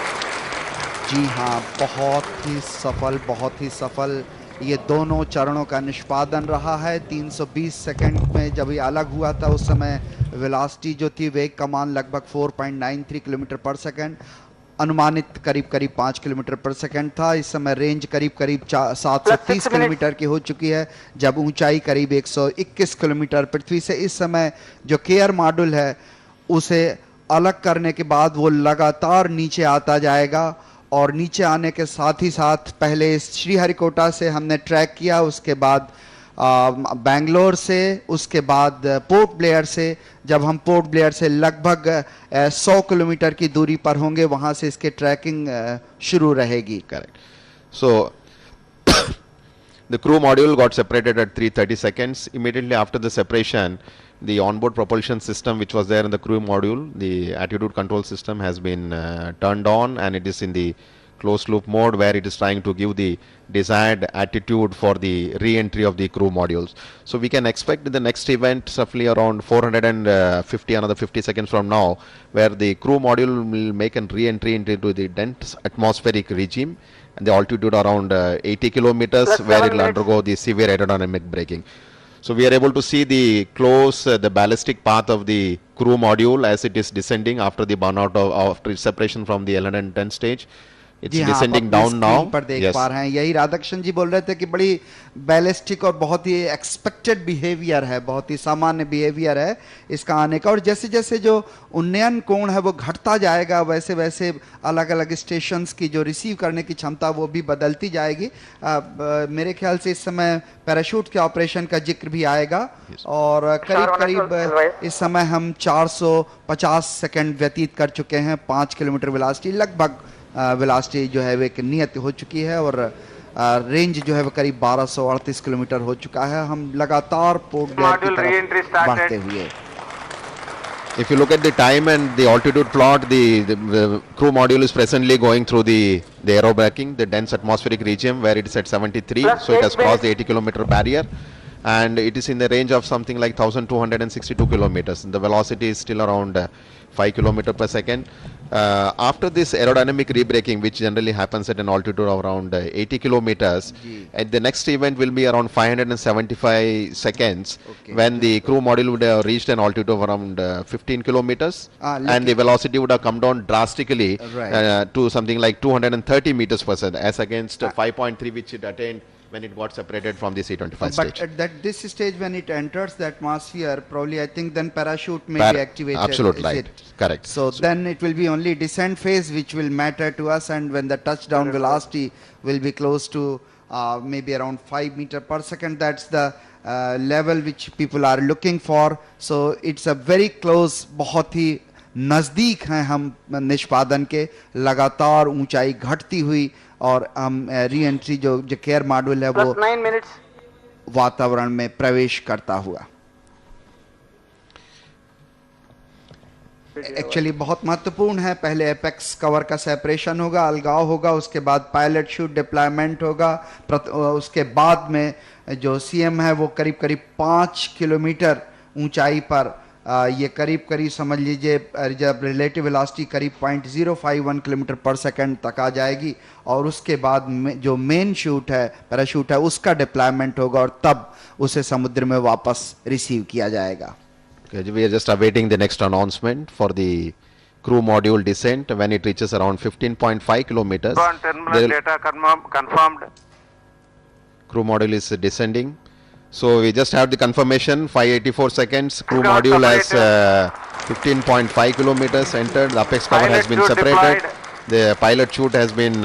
जी हाँ, बहुत ही सफल ये दोनों चरणों का निष्पादन रहा है। 320 सेकंड में जब ये अलग हुआ था उस समय वेलोसिटी जो थी, वेग का मान लगभग 4.93 किलोमीटर पर सेकंड, अनुमानित करीब 5 किलोमीटर पर सेकंड था। इस समय रेंज करीब 730 किलोमीटर की हो चुकी है, जब ऊंचाई करीब 121 किलोमीटर पृथ्वी से। इस समय जो केयर मॉड्यूल है उसे अलग करने के बाद वो लगातार नीचे आता जाएगा, और नीचे आने के साथ ही साथ पहले श्रीहरिकोटा से हमने ट्रैक किया, उसके बाद बेंगलोर से, उसके बाद पोर्ट ब्लेयर से। जब हम पोर्ट ब्लेयर से लगभग 100 किलोमीटर की दूरी पर होंगे, वहां से इसके ट्रैकिंग शुरू रहेगी। Correct. So the crew module got separated at 330 seconds. Immediately after the separation, the onboard propulsion system which was there in the crew module, the attitude control system, has been turned on, and it is in the closed loop mode where it is trying to give the desired attitude for the re-entry of the crew modules. So we can expect in the next event roughly around 450, another 50 seconds from now, where the crew module will make a re-entry into the dense atmospheric regime and the altitude around 80 kilometers, Plus where 7 it will minutes. undergo the severe aerodynamic braking. So we are able to see the the ballistic path of the crew module as it is descending after the burnout after separation from the L110 stage. It's जी हाँ, आप descending अपनी down now. Screen पर देख Yes. पा रहे हैं, यही राधाकृष्ण जी बोल रहे थे कि बड़ी बैलिस्टिक और बहुत ही एक्सपेक्टेड बिहेवियर है, बहुत ही सामान्य बिहेवियर है इसका आने का। और जैसे जैसे जो उन्नयन कोण है वो घटता जाएगा, वैसे वैसे अलग अलग स्टेशंस की जो रिसीव करने की क्षमता वो भी बदलती जाएगी। मेरे ख्याल से इस समय पैराशूट के ऑपरेशन का जिक्र भी आएगा, और करीब इस समय हम 450 सेकंड व्यतीत कर चुके हैं। 5 किलोमीटर वेलोसिटी लगभग वेलोसिटी जो है वो एक नियत हो चुकी है, और रेंज जो है वो करीब 1238 किलोमीटर हो चुका है। हम लगातार पोर्ट ब्लेयर की तरफ बढ़ते हुए। If you look at the time and the altitude plot, the crew module is presently going through the aerobraking, the dense atmospheric region, where it is at 73. Plus So it has 8 crossed the 80-kilometer barrier, and it is in the range of something like 1262 kilometers. The velocity is still around 5 kilometer per second. After this aerodynamic rebraking, which generally happens at an altitude of around 80 kilometers, and the next event will be around 575 seconds, when the crew module would have reached an altitude of around 15 kilometers, and the velocity would have come down drastically to something like 230 meters per second, as against 5.3 which it attained when it got separated from the C25 stage. But at this stage, when it enters the atmosphere, probably I think then parachute may be activated. Absolutely is right. it? Correct. So then it will be only descent phase which will matter to us, and when the touchdown velocity will be close to maybe around 5 meters per second, that's the level which people are looking for. So it's a very close, बहुत ही नज़दीक हैं हम निष्पादन के, लगातार ऊंचाई घटती हुई और हम री एंट्री जो केयर मॉड्यूल है वो +9 minutes. वातावरण में प्रवेश करता हुआ। एक्चुअली बहुत महत्वपूर्ण है, पहले एपेक्स कवर का सेपरेशन होगा, अलगाव होगा, उसके बाद पायलट शूट डिप्लॉयमेंट होगा, उसके बाद में जो सीएम है वो करीब करीब 5 किलोमीटर ऊंचाई पर ये करीब समझ लीजिए जब रिलेटिव वेलोसिटी करीब 0.051 किलोमीटर पर सेकंड तक आ जाएगी, और उसके बाद जो मेन शूट है, पैराशूट है, उसका डिप्लॉयमेंट होगा और तब उसे समुद्र में वापस रिसीव किया जाएगा। Okay, we are just awaiting the next announcement for the crew module descent when it reaches around 15.5 kilometers. Terminal data confirmed. Crew module is descending. So we just have the confirmation, 584 seconds. Crew module has 15.5 kilometers entered. The apex cover has been separated. The pilot chute has been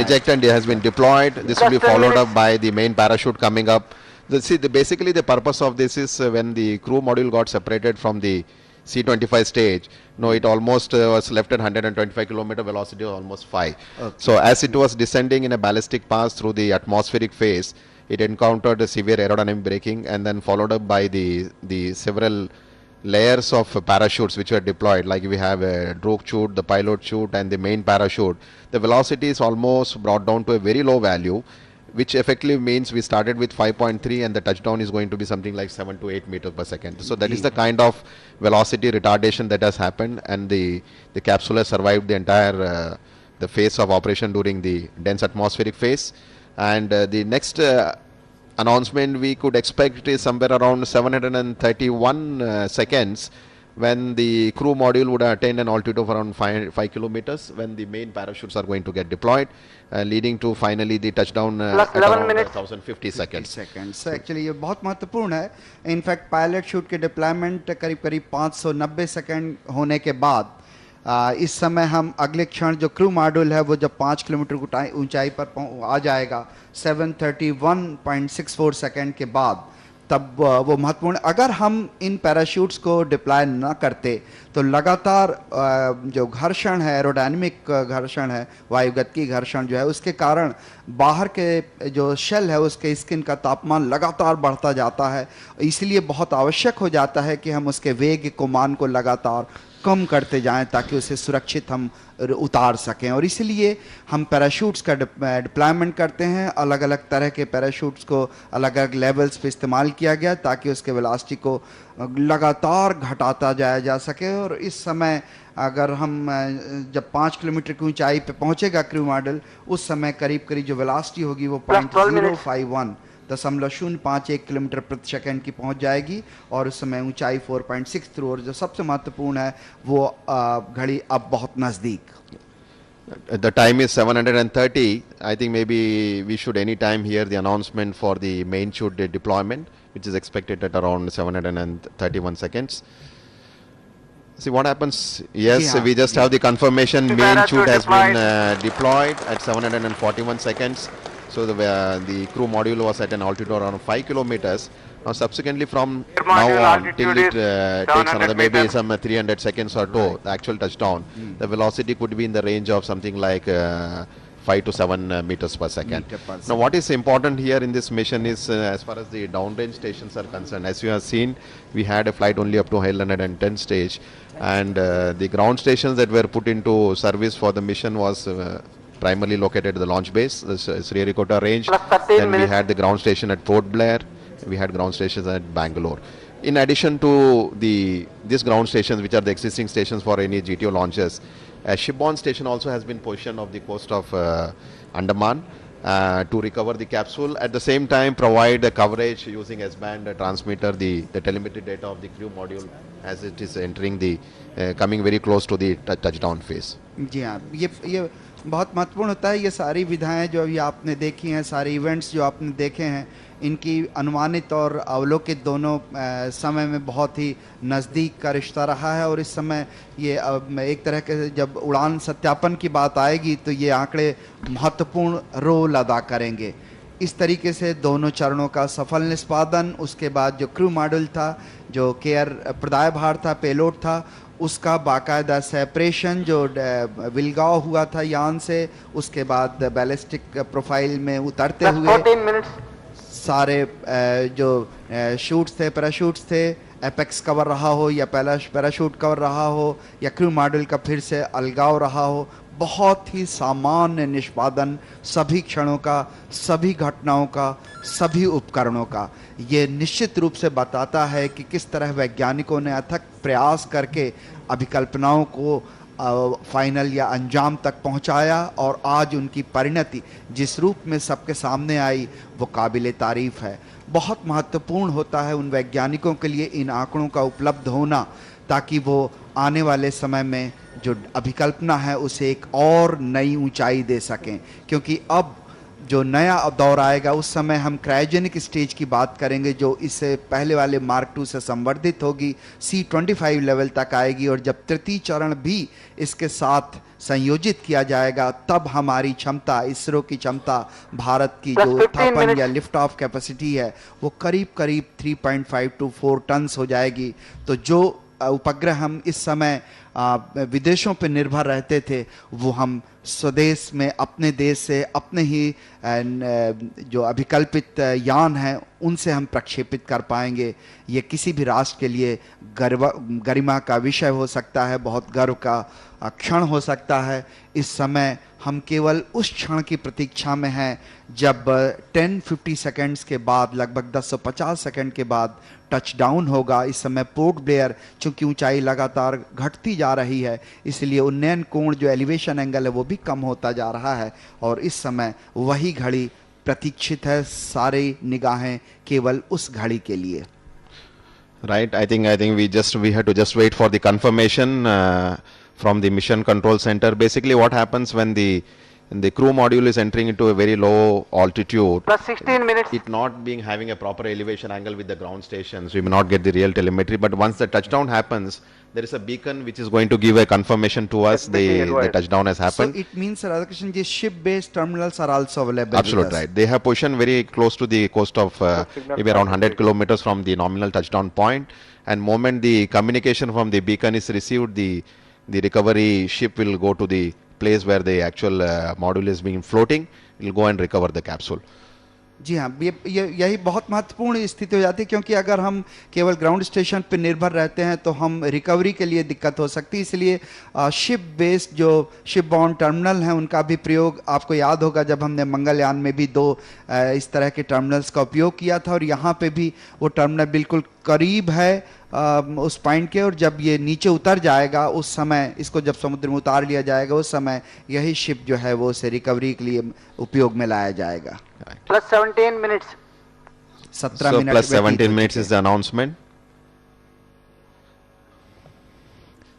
ejected. It has been deployed. This will be followed up by the main parachute coming up. Basically the purpose of this is when the crew module got separated from the C-25 stage, it almost was left at 125 kilometer velocity, almost 5. Okay. So as it was descending in a ballistic path through the atmospheric phase, it encountered a severe aerodynamic braking, and then followed up by the several layers of parachutes which were deployed, like we have a drogue chute, the pilot chute, and the main parachute. The velocity is almost brought down to a very low value, which effectively means we started with 5.3 and the touchdown is going to be something like 7 to 8 meters per second. So that is the kind of velocity retardation that has happened, and the capsule has survived the entire the phase of operation during the dense atmospheric phase. And the next announcement we could expect is somewhere around 731 seconds, when the crew module would attain an altitude of around 5 kilometers, when the main parachutes are going to get deployed, leading to finally the touchdown at around 1050 seconds. So actually ये बहुत महत्वपूर्ण है। In fact pilot shoot के deployment करीब 590 second होने के बाद इस समय हम अगले क्षण जो क्रू मॉड्यूल है वो जब 5 किलोमीटर ऊंचाई पर आ जाएगा 731.64 सेकंड के बाद, तब वो महत्वपूर्ण। अगर हम इन पैराशूट्स को डिप्लॉय न करते तो लगातार जो घर्षण है, एरोडायनेमिक घर्षण है, वायुगतिकी घर्षण जो है, उसके कारण बाहर के जो शेल है उसके स्किन का तापमान लगातार बढ़ता जाता है। इसलिए बहुत आवश्यक हो जाता है कि हम उसके वेग को मान को लगातार कम करते जाएं ताकि उसे सुरक्षित हम उतार सकें। और इसलिए हम पैराशूट्स का डिप्लॉयमेंट करते हैं। अलग अलग तरह के पैराशूट्स को अलग अलग लेवल्स पे इस्तेमाल किया गया ताकि उसके वेलोसिटी को लगातार घटाता जाया जा सके। और इस समय अगर हम जब 5 किलोमीटर की ऊंचाई पे पहुंचेगा क्रू मॉडल, उस समय करीब जो वेलोसिटी होगी वो 0.051 किलोमीटर प्रति सेकंड की पहुंच जाएगी, और उस समय ऊंचाई 4.63, और जो सबसे महत्वपूर्ण है वो घड़ी अब बहुत नजदीक। The time is 730. I think maybe we should any time hear the announcement for the main chute deployment, which is expected at around 731 seconds. See what happens. Yes, we just have the confirmation. Main chute has been deployed at 741 seconds. So the crew module was at an altitude around 5 kilometers. Now subsequently from now on till it takes another maybe some 300 seconds or so, the actual touchdown, the velocity could be in the range of something like 5 to 7 meters per second. Now what is important here in this mission is as far as the downrange stations are concerned, as you have seen, we had a flight only up to 110 stage, and the ground stations that were put into service for the mission was primarily located at the launch base, the Sriharikota range. Then we had the ground station at Port Blair. We had ground stations at Bangalore. In addition to these ground stations, which are the existing stations for any GTO launches, a shipborne station also has been positioned off the coast of Andaman to recover the capsule. At the same time, provide the coverage using S-band transmitter, the telemetry data of the crew module as it is entering the coming very close to the touchdown phase. जी हाँ, ये बहुत महत्वपूर्ण होता है। ये सारी विधाएं जो अभी आपने देखी हैं, सारे इवेंट्स जो आपने देखे हैं, इनकी अनुमानित और अवलोकित दोनों समय में बहुत ही नज़दीक का रिश्ता रहा है। और इस समय ये एक तरह के जब उड़ान सत्यापन की बात आएगी तो ये आंकड़े महत्वपूर्ण रोल अदा करेंगे। इस तरीके से दोनों चरणों का सफल निष्पादन, उसके बाद जो क्रू मॉड्यूल था, जो केयर प्रदाय भार था, पेलोड था, उसका बाकायदा सेपरेशन जो विलगाव हुआ था यान से, उसके बाद बैलिस्टिक प्रोफाइल में उतरते Plus हुए 14 minutes. सारे जो शूट्स थे, पैराशूट्स थे, एपेक्स कवर रहा हो या पैराशूट कवर रहा हो या क्रू मॉड्यूल का फिर से अलगाव रहा हो, बहुत ही सामान्य निष्पादन सभी क्षणों का, सभी घटनाओं का, सभी उपकरणों का। ये निश्चित रूप से बताता है कि किस तरह वैज्ञानिकों ने अथक प्रयास करके अभिकल्पनाओं को फाइनल या अंजाम तक पहुंचाया और आज उनकी परिणति जिस रूप में सबके सामने आई वो काबिले तारीफ है। बहुत महत्वपूर्ण होता है उन वैज्ञानिकों के लिए इन आंकड़ों का उपलब्ध होना, ताकि वो आने वाले समय में जो अभिकल्पना है उसे एक और नई ऊंचाई दे सकें, क्योंकि अब जो नया दौर आएगा उस समय हम क्रायोजेनिक स्टेज की बात करेंगे, जो इससे पहले वाले मार्क II से संवर्धित होगी, C25 लेवल तक आएगी, और जब तृतीय चरण भी इसके साथ संयोजित किया जाएगा तब हमारी क्षमता, इसरो की क्षमता, भारत की जो उत्थापन या लिफ्ट ऑफ कैपेसिटी है वो करीब करीब 3.5 to 4 टन हो जाएगी। तो जो उपग्रह हम इस समय विदेशों पर निर्भर रहते थे वो हम स्वदेश में अपने देश से अपने ही जो अभिकल्पित यान हैं उनसे हम प्रक्षेपित कर पाएंगे। ये किसी भी राष्ट्र के लिए गरिमा का विषय हो सकता है, बहुत गर्व का क्षण हो सकता है। इस समय हम केवल उस क्षण की प्रतीक्षा में हैं जब 10-50 सेकंड्स के बाद, लगभग 1050 सेकंड के बाद टच डाउन होगा। इस समय पोर्ट ब्लेयर, चूंकि ऊंचाई लगातार घटती जा रही है इसलिए उन्नयन कोण जो एलिवेशन एंगल है वो भी कम होता जा रहा है, और इस समय वही घड़ी प्रतीक्षित है, सारी निगाहें केवल उस घड़ी के लिए। Right, I think we had to just wait for the confirmation from the mission control center. Basically what happens when the crew module is entering into a very low altitude, Plus 16 minutes. it not being having a proper elevation angle with the ground stations, we may not get the real telemetry, but once the touchdown happens, there is a beacon which is going to give a confirmation to us the touchdown has happened. So it means, Radhakrishnan ji, ship-based terminals are also available. Absolutely right. They have positioned very close to the coast of maybe around 100 kilometers from the nominal touchdown point, and moment the communication from the beacon is received, the recovery ship will go to the place where the actual module is being floating. It will go and recover the capsule. जी हाँ, यही बहुत महत्वपूर्ण स्थिति हो जाती है, क्योंकि अगर हम केवल ग्राउंड स्टेशन पर निर्भर रहते हैं तो हम रिकवरी के लिए दिक्कत हो सकती है। इसलिए शिप बेस्ड जो शिप बाउंड टर्मिनल हैं उनका भी प्रयोग, आपको याद होगा जब हमने मंगलयान में भी 2 इस तरह के टर्मिनल्स का उपयोग किया था, और यहाँ पे भी वो टर्मिनल बिल्कुल करीब है उस पॉइंट के, और जब ये नीचे उतर जाएगा उस समय, इसको जब समुद्र में उतार लिया जाएगा उस समय यही शिप जो है वो उसे रिकवरी के लिए उपयोग में लाया जाएगा। Plus 17 minutes. 17 So minute plus 17 minutes is the announcement.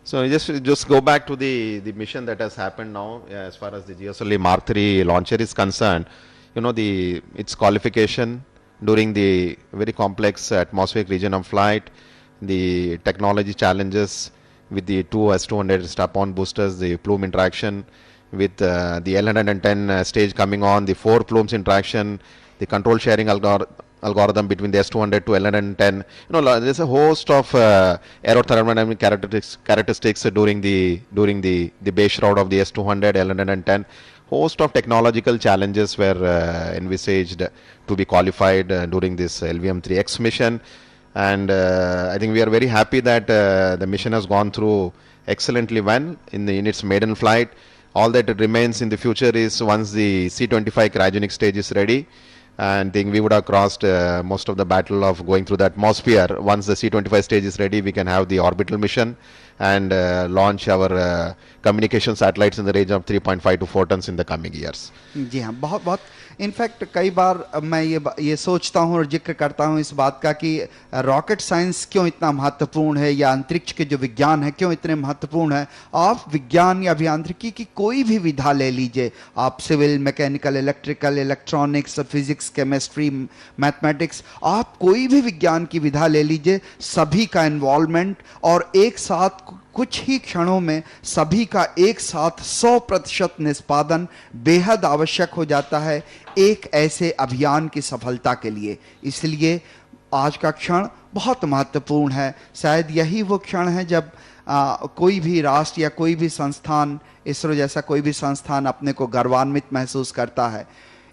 So just go back to the mission that has happened now as far as the GSLV Mark III launcher is concerned. You know, its qualification during the very complex atmospheric region of flight, the technology challenges with the 2 S-200 strap-on boosters, the plume interaction with the L110 stage coming on, the 4 plumes interaction, the control sharing algorithm between the S-200 to L110. You know, there's a host of aerothermodynamic characteristics during the base shroud of the S-200, L110. Host of technological challenges were envisaged to be qualified during this LVM-3X mission. And I think we are very happy that the mission has gone through excellently well in its maiden flight. All that remains in the future is once the C-25 cryogenic stage is ready, and I think we would have crossed most of the battle of going through the atmosphere. Once the C-25 stage is ready, we can have the orbital mission and launch our communication satellites in the range of 3.5 to 4 tons in the coming years. जी हाँ, बहुत बहुत in fact कई बार मैं ये सोचता हूँ और जिक्र करता हूँ इस बात का कि रॉकेट साइंस क्यों इतना महत्वपूर्ण है, या अंतरिक्ष के जो विज्ञान है क्यों इतने महत्वपूर्ण है। आप विज्ञान या अभियांत्रिकी की कोई भी विधा ले लीजिए, आप civil, mechanical, electrical, electronics, physics, chemistry, mathematics, आप कोई भी विज्ञान की विधा ले लीजिए, सभी का इन्वॉल्वमेंट और एक साथ कुछ ही क्षणों में सभी का एक साथ 100% निष्पादन बेहद आवश्यक हो जाता है एक ऐसे अभियान की सफलता के लिए। इसलिए आज का क्षण बहुत महत्वपूर्ण है। शायद यही वो क्षण है जब कोई भी राष्ट्र या कोई भी संस्थान, इसरो जैसा कोई भी संस्थान अपने को गर्वान्वित महसूस करता है।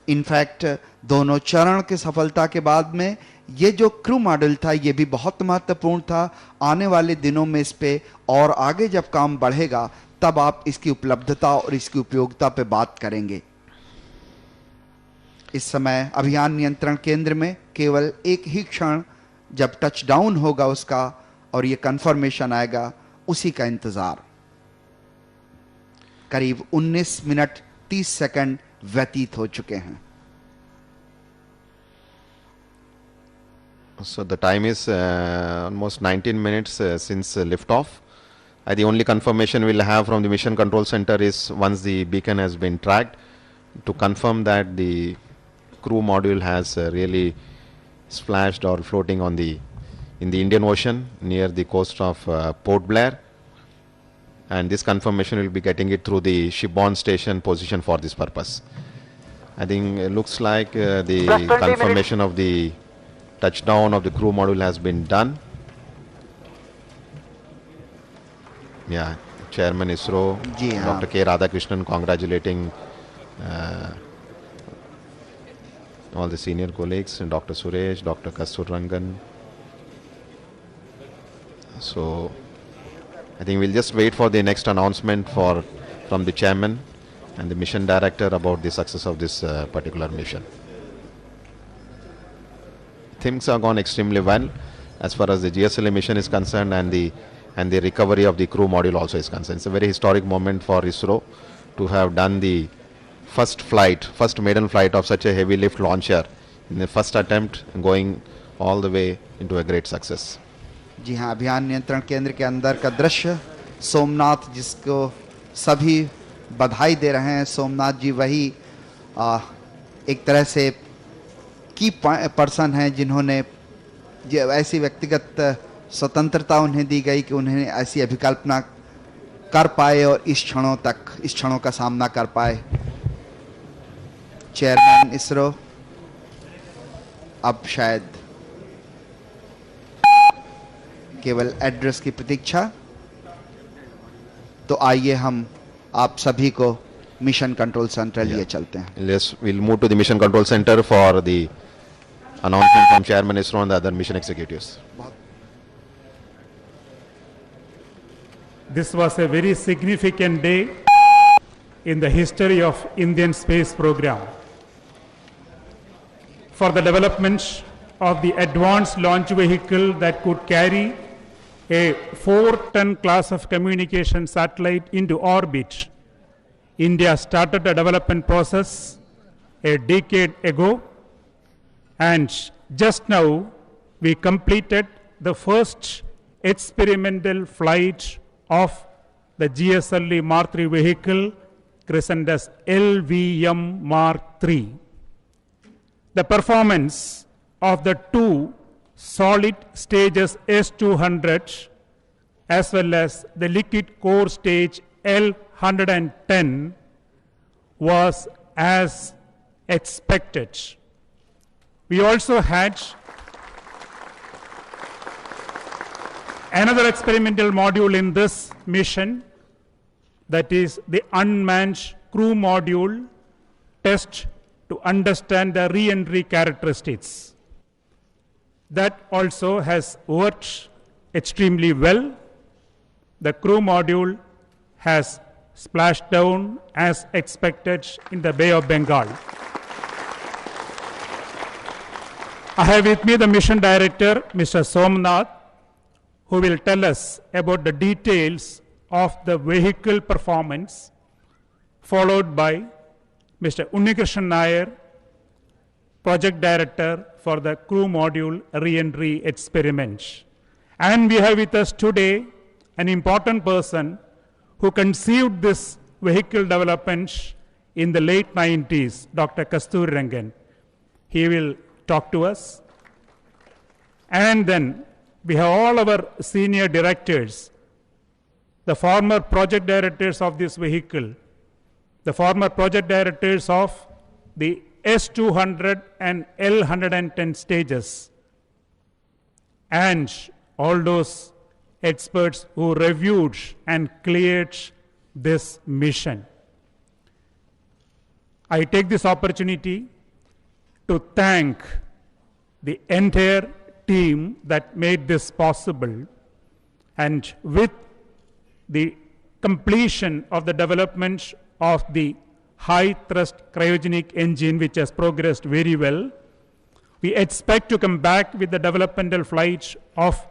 इनफैक्ट दोनों चरण की सफलता के बाद में ये जो क्रू मॉड्यूल था ये भी बहुत महत्वपूर्ण था। आने वाले दिनों में इस पे और आगे जब काम बढ़ेगा तब आप इसकी उपलब्धता और इसकी उपयोगिता पे बात करेंगे। इस समय अभियान नियंत्रण केंद्र में केवल एक ही क्षण जब टच डाउन होगा उसका और ये कंफर्मेशन आएगा, उसी का इंतजार। करीब 19 मिनट 30 सेकंड व्यतीत हो चुके हैं। So the time is almost 19 minutes since liftoff. The only confirmation we'll have from the Mission Control Center is once the beacon has been tracked to confirm that the crew module has really splashed or floating on in the Indian Ocean near the coast of Port Blair, and this confirmation will be getting it through the shipborne station position for this purpose. I think it looks like the confirmation of the touchdown of the crew module has been done. Yeah, Chairman ISRO, Dr. K. Radhakrishnan congratulating all the senior colleagues, and Dr. Suresh, Dr. Kastur Rangan. So I think we'll just wait for the next announcement from the chairman and the mission director about the success of this particular mission. Things have gone extremely well as far as the GSLV mission is concerned, and the recovery of the crew module also is concerned. It's a very historic moment for ISRO to have done the first maiden flight of such a heavy lift launcher in the first attempt, going all the way into a great success. जी हाँ, अभियान नियंत्रण केंद्र के अंदर का दृश्य, सोमनाथ जिसको सभी बधाई दे रहे हैं। सोमनाथ जी वही एक तरह से की पर्सन हैं जिन्होंने ऐसी व्यक्तिगत स्वतंत्रता उन्हें दी गई कि उन्हें ऐसी अभिकल्पना कर पाए और इस क्षणों का सामना कर पाए। चेयरमैन इसरो अब शायद केवल एड्रेस की प्रतीक्षा। तो आइए हम आप सभी को मिशन कंट्रोल सेंटर लिए चलते हैं। We'll move to the mission control center for the announcement from Chairman ISRO and the other mission executives. This was a very significant day in the history of Indian space program. For the development of the advanced launch vehicle that could carry a 4-ton class of communication satellite into orbit, India started the development process a decade ago, and just now we completed the first experimental flight of the GSLV Mark III vehicle, christened as LVM Mark III. The performance of the two solid stages S200 as well as the liquid core stage L110 was as expected. We also had another experimental module in this mission, that is the unmanned crew module test to understand the re-entry characteristics. That also has worked extremely well. The crew module has splashed down as expected in the Bay of Bengal. I have with me the mission director, Mr. Somnath, who will tell us about the details of the vehicle performance, followed by Mr. Unnikrishnan Nair, project director for the crew module re-entry experiment. And we have with us today an important person who conceived this vehicle development in the late 90s, Dr. Kastur Rangan. He will talk to us. And then we have all our senior directors, the former project directors of this vehicle, the former project directors of the S200 and L110 stages, and all those experts who reviewed and cleared this mission. I take this opportunity to thank the entire team that made this possible, and with the completion of the development of the high thrust cryogenic engine, which has progressed very well, we expect to come back with the developmental flight of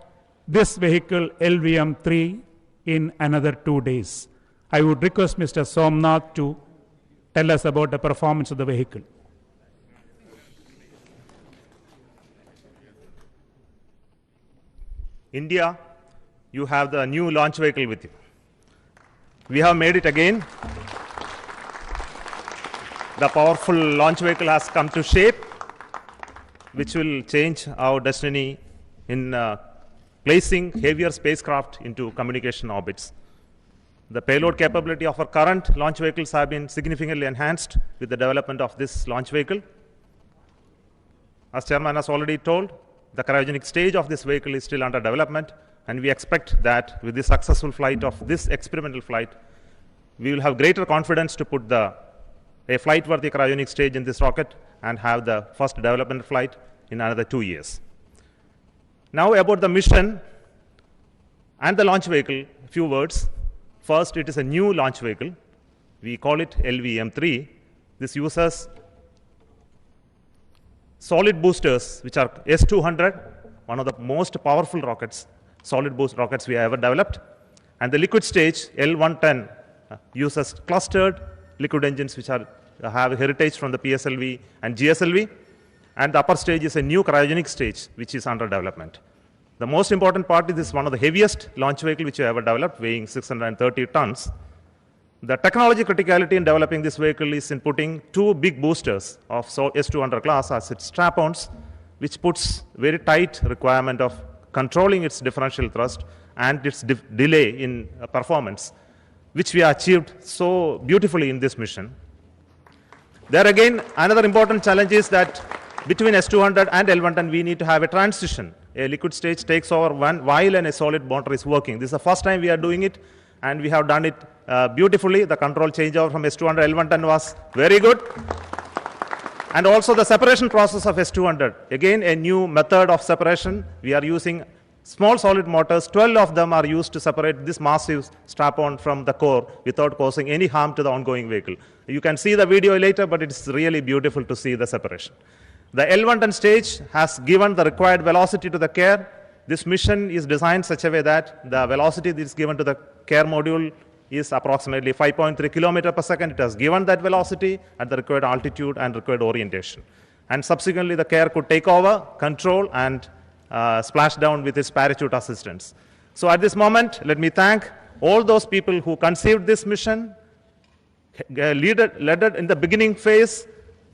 this vehicle LVM-3 in another 2 days. I would request Mr. Somnath to tell us about the performance of the vehicle. India, you have the new launch vehicle with you. We have made it again. The powerful launch vehicle has come to shape, which will change our destiny in placing heavier spacecraft into communication orbits. The payload capability of our current launch vehicles have been significantly enhanced with the development of this launch vehicle. As Chairman has already told, the cryogenic stage of this vehicle is still under development, and we expect that with the successful flight of this experimental flight, we will have greater confidence to put a flight-worthy cryogenic stage in this rocket and have the first development flight in another 2 years. Now about the mission and the launch vehicle, a few words. First, it is a new launch vehicle. We call it LVM-3. This uses solid boosters, which are S-200, one of the most powerful rockets, solid boost rockets we have ever developed. And the liquid stage, L-110, uses clustered liquid engines which have a heritage from the PSLV and GSLV. And the upper stage is a new cryogenic stage, which is under development. The most important part is this is one of the heaviest launch vehicle which we have ever developed, weighing 630 tons. The technology criticality in developing this vehicle is in putting 2 big boosters of S-200 class as its strap-ons, which puts very tight requirement of controlling its differential thrust and its delay in performance, which we achieved so beautifully in this mission. There again, another important challenge is that between S-200 and L-110, we need to have a transition. A liquid stage takes over while a solid motor is working. This is the first time we are doing it, and we have done it beautifully. The control changeover from S-200 L-110 was very good. And also the separation process of S-200. Again, a new method of separation. We are using small solid motors. 12 of them are used to separate this massive strap-on from the core without causing any harm to the ongoing vehicle. You can see the video later, but it's really beautiful to see the separation. The L-110 stage has given the required velocity to the CARE. This mission is designed such a way that the velocity that is given to the CARE module is approximately 5.3 km per second. It has given that velocity at the required altitude and required orientation. And subsequently, the CARE could take over, control, and splash down with its parachute assistance. So at this moment, let me thank all those people who conceived this mission, led it in the beginning phase,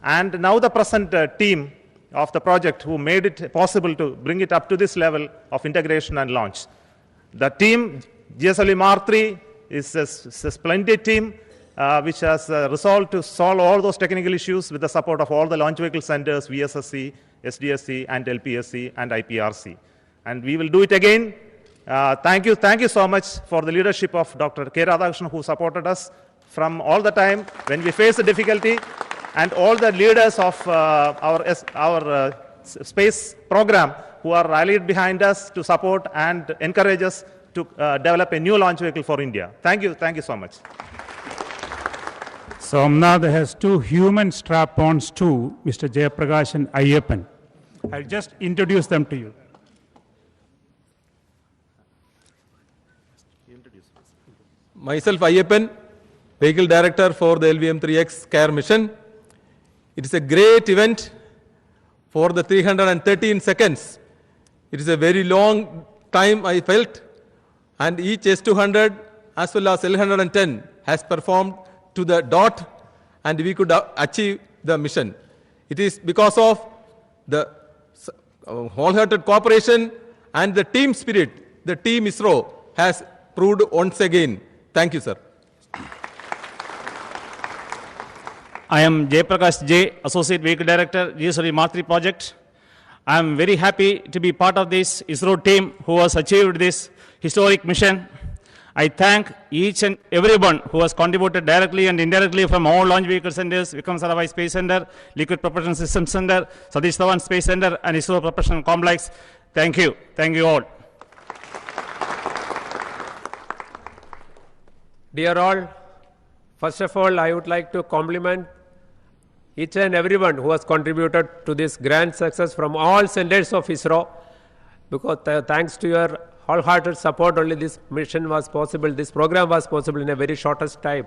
and now the present team of the project who made it possible to bring it up to this level of integration and launch. The team, GSLV Mark III, is a splendid team which has resolved to solve all those technical issues with the support of all the launch vehicle centers, VSSC, SDSC, and LPSC, and IPRC. And we will do it again. Thank you so much for the leadership of Dr. K. Radhakrishnan, who supported us from all the time when we faced the difficulty, and all the leaders of our space program who are rallied behind us to support and encourage us to develop a new launch vehicle for India. Thank you so much. Somnath has 2 human strap-ons too, Mr. Jayaprakash and Ayyappan. I'll just introduce them to you. Myself, Ayyappan, Vehicle Director for the LVM-3X CARE mission. It is a great event for the 313 seconds. It is a very long time, I felt, and each S-200 as well as L-110 has performed to the dot, and we could achieve the mission. It is because of the wholehearted cooperation and the team spirit the team ISRO has proved once again. Thank you, sir. I am Jayaprakash J, Associate Vehicle Director, GSLV Mark III project. I am very happy to be part of this ISRO team who has achieved this historic mission. I thank each and everyone who has contributed directly and indirectly from all launch vehicle centers, Vikram Sarabhai Space Center, Liquid Propulsion System Center, Satish Dhawan Space Center, and ISRO Propulsion Complex. Thank you. Thank you all. Dear all, first of all, I would like to compliment each and everyone who has contributed to this grand success from all centers of ISRO, because thanks to your wholehearted support only this mission was possible, this program was possible in a very shortest time.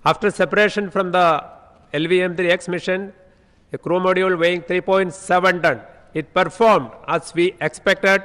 After separation from the LVM-3X mission, a crew module weighing 3.7 ton, it performed as we expected,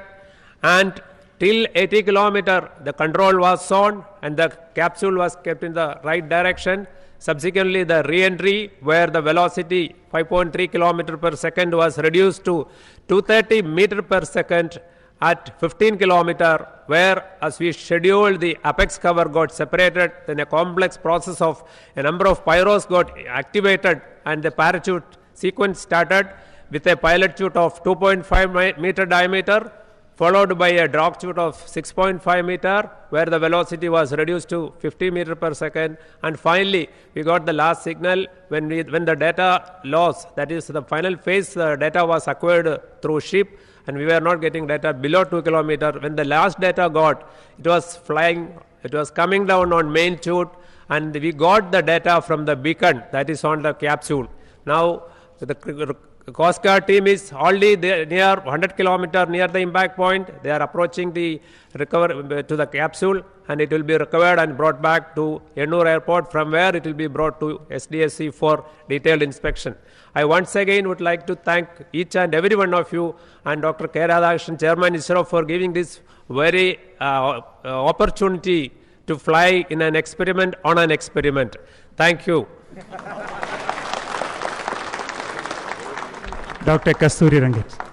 and till 80 kilometer the control was on and the capsule was kept in the right direction. Subsequently, the re-entry where the velocity 5.3 kilometer per second was reduced to 230 meter per second at 15 kilometer, where as we scheduled the apex cover got separated, then a complex process of a number of pyros got activated and the parachute sequence started with a pilot chute of 2.5 meter diameter, followed by a drop chute of 6.5 meter, where the velocity was reduced to 50 meter per second. And finally, we got the last signal when the data loss, that is the final phase, the data was acquired through ship, and we were not getting data below 2 kilometer. When the last data got, it was flying, it was coming down on main chute, and we got the data from the beacon that is on the capsule. Now, the Coast Guard team is already there near 100 kilometer near the impact point. They are approaching the to the capsule, and it will be recovered and brought back to Ennur Airport, from where it will be brought to SDSC for detailed inspection. I once again would like to thank each and every one of you and Dr. K. Radhakrishnan, Chairman ISRO, for giving this very opportunity to fly in an experiment on an experiment. Thank you. Dr. Kasturi Rangan.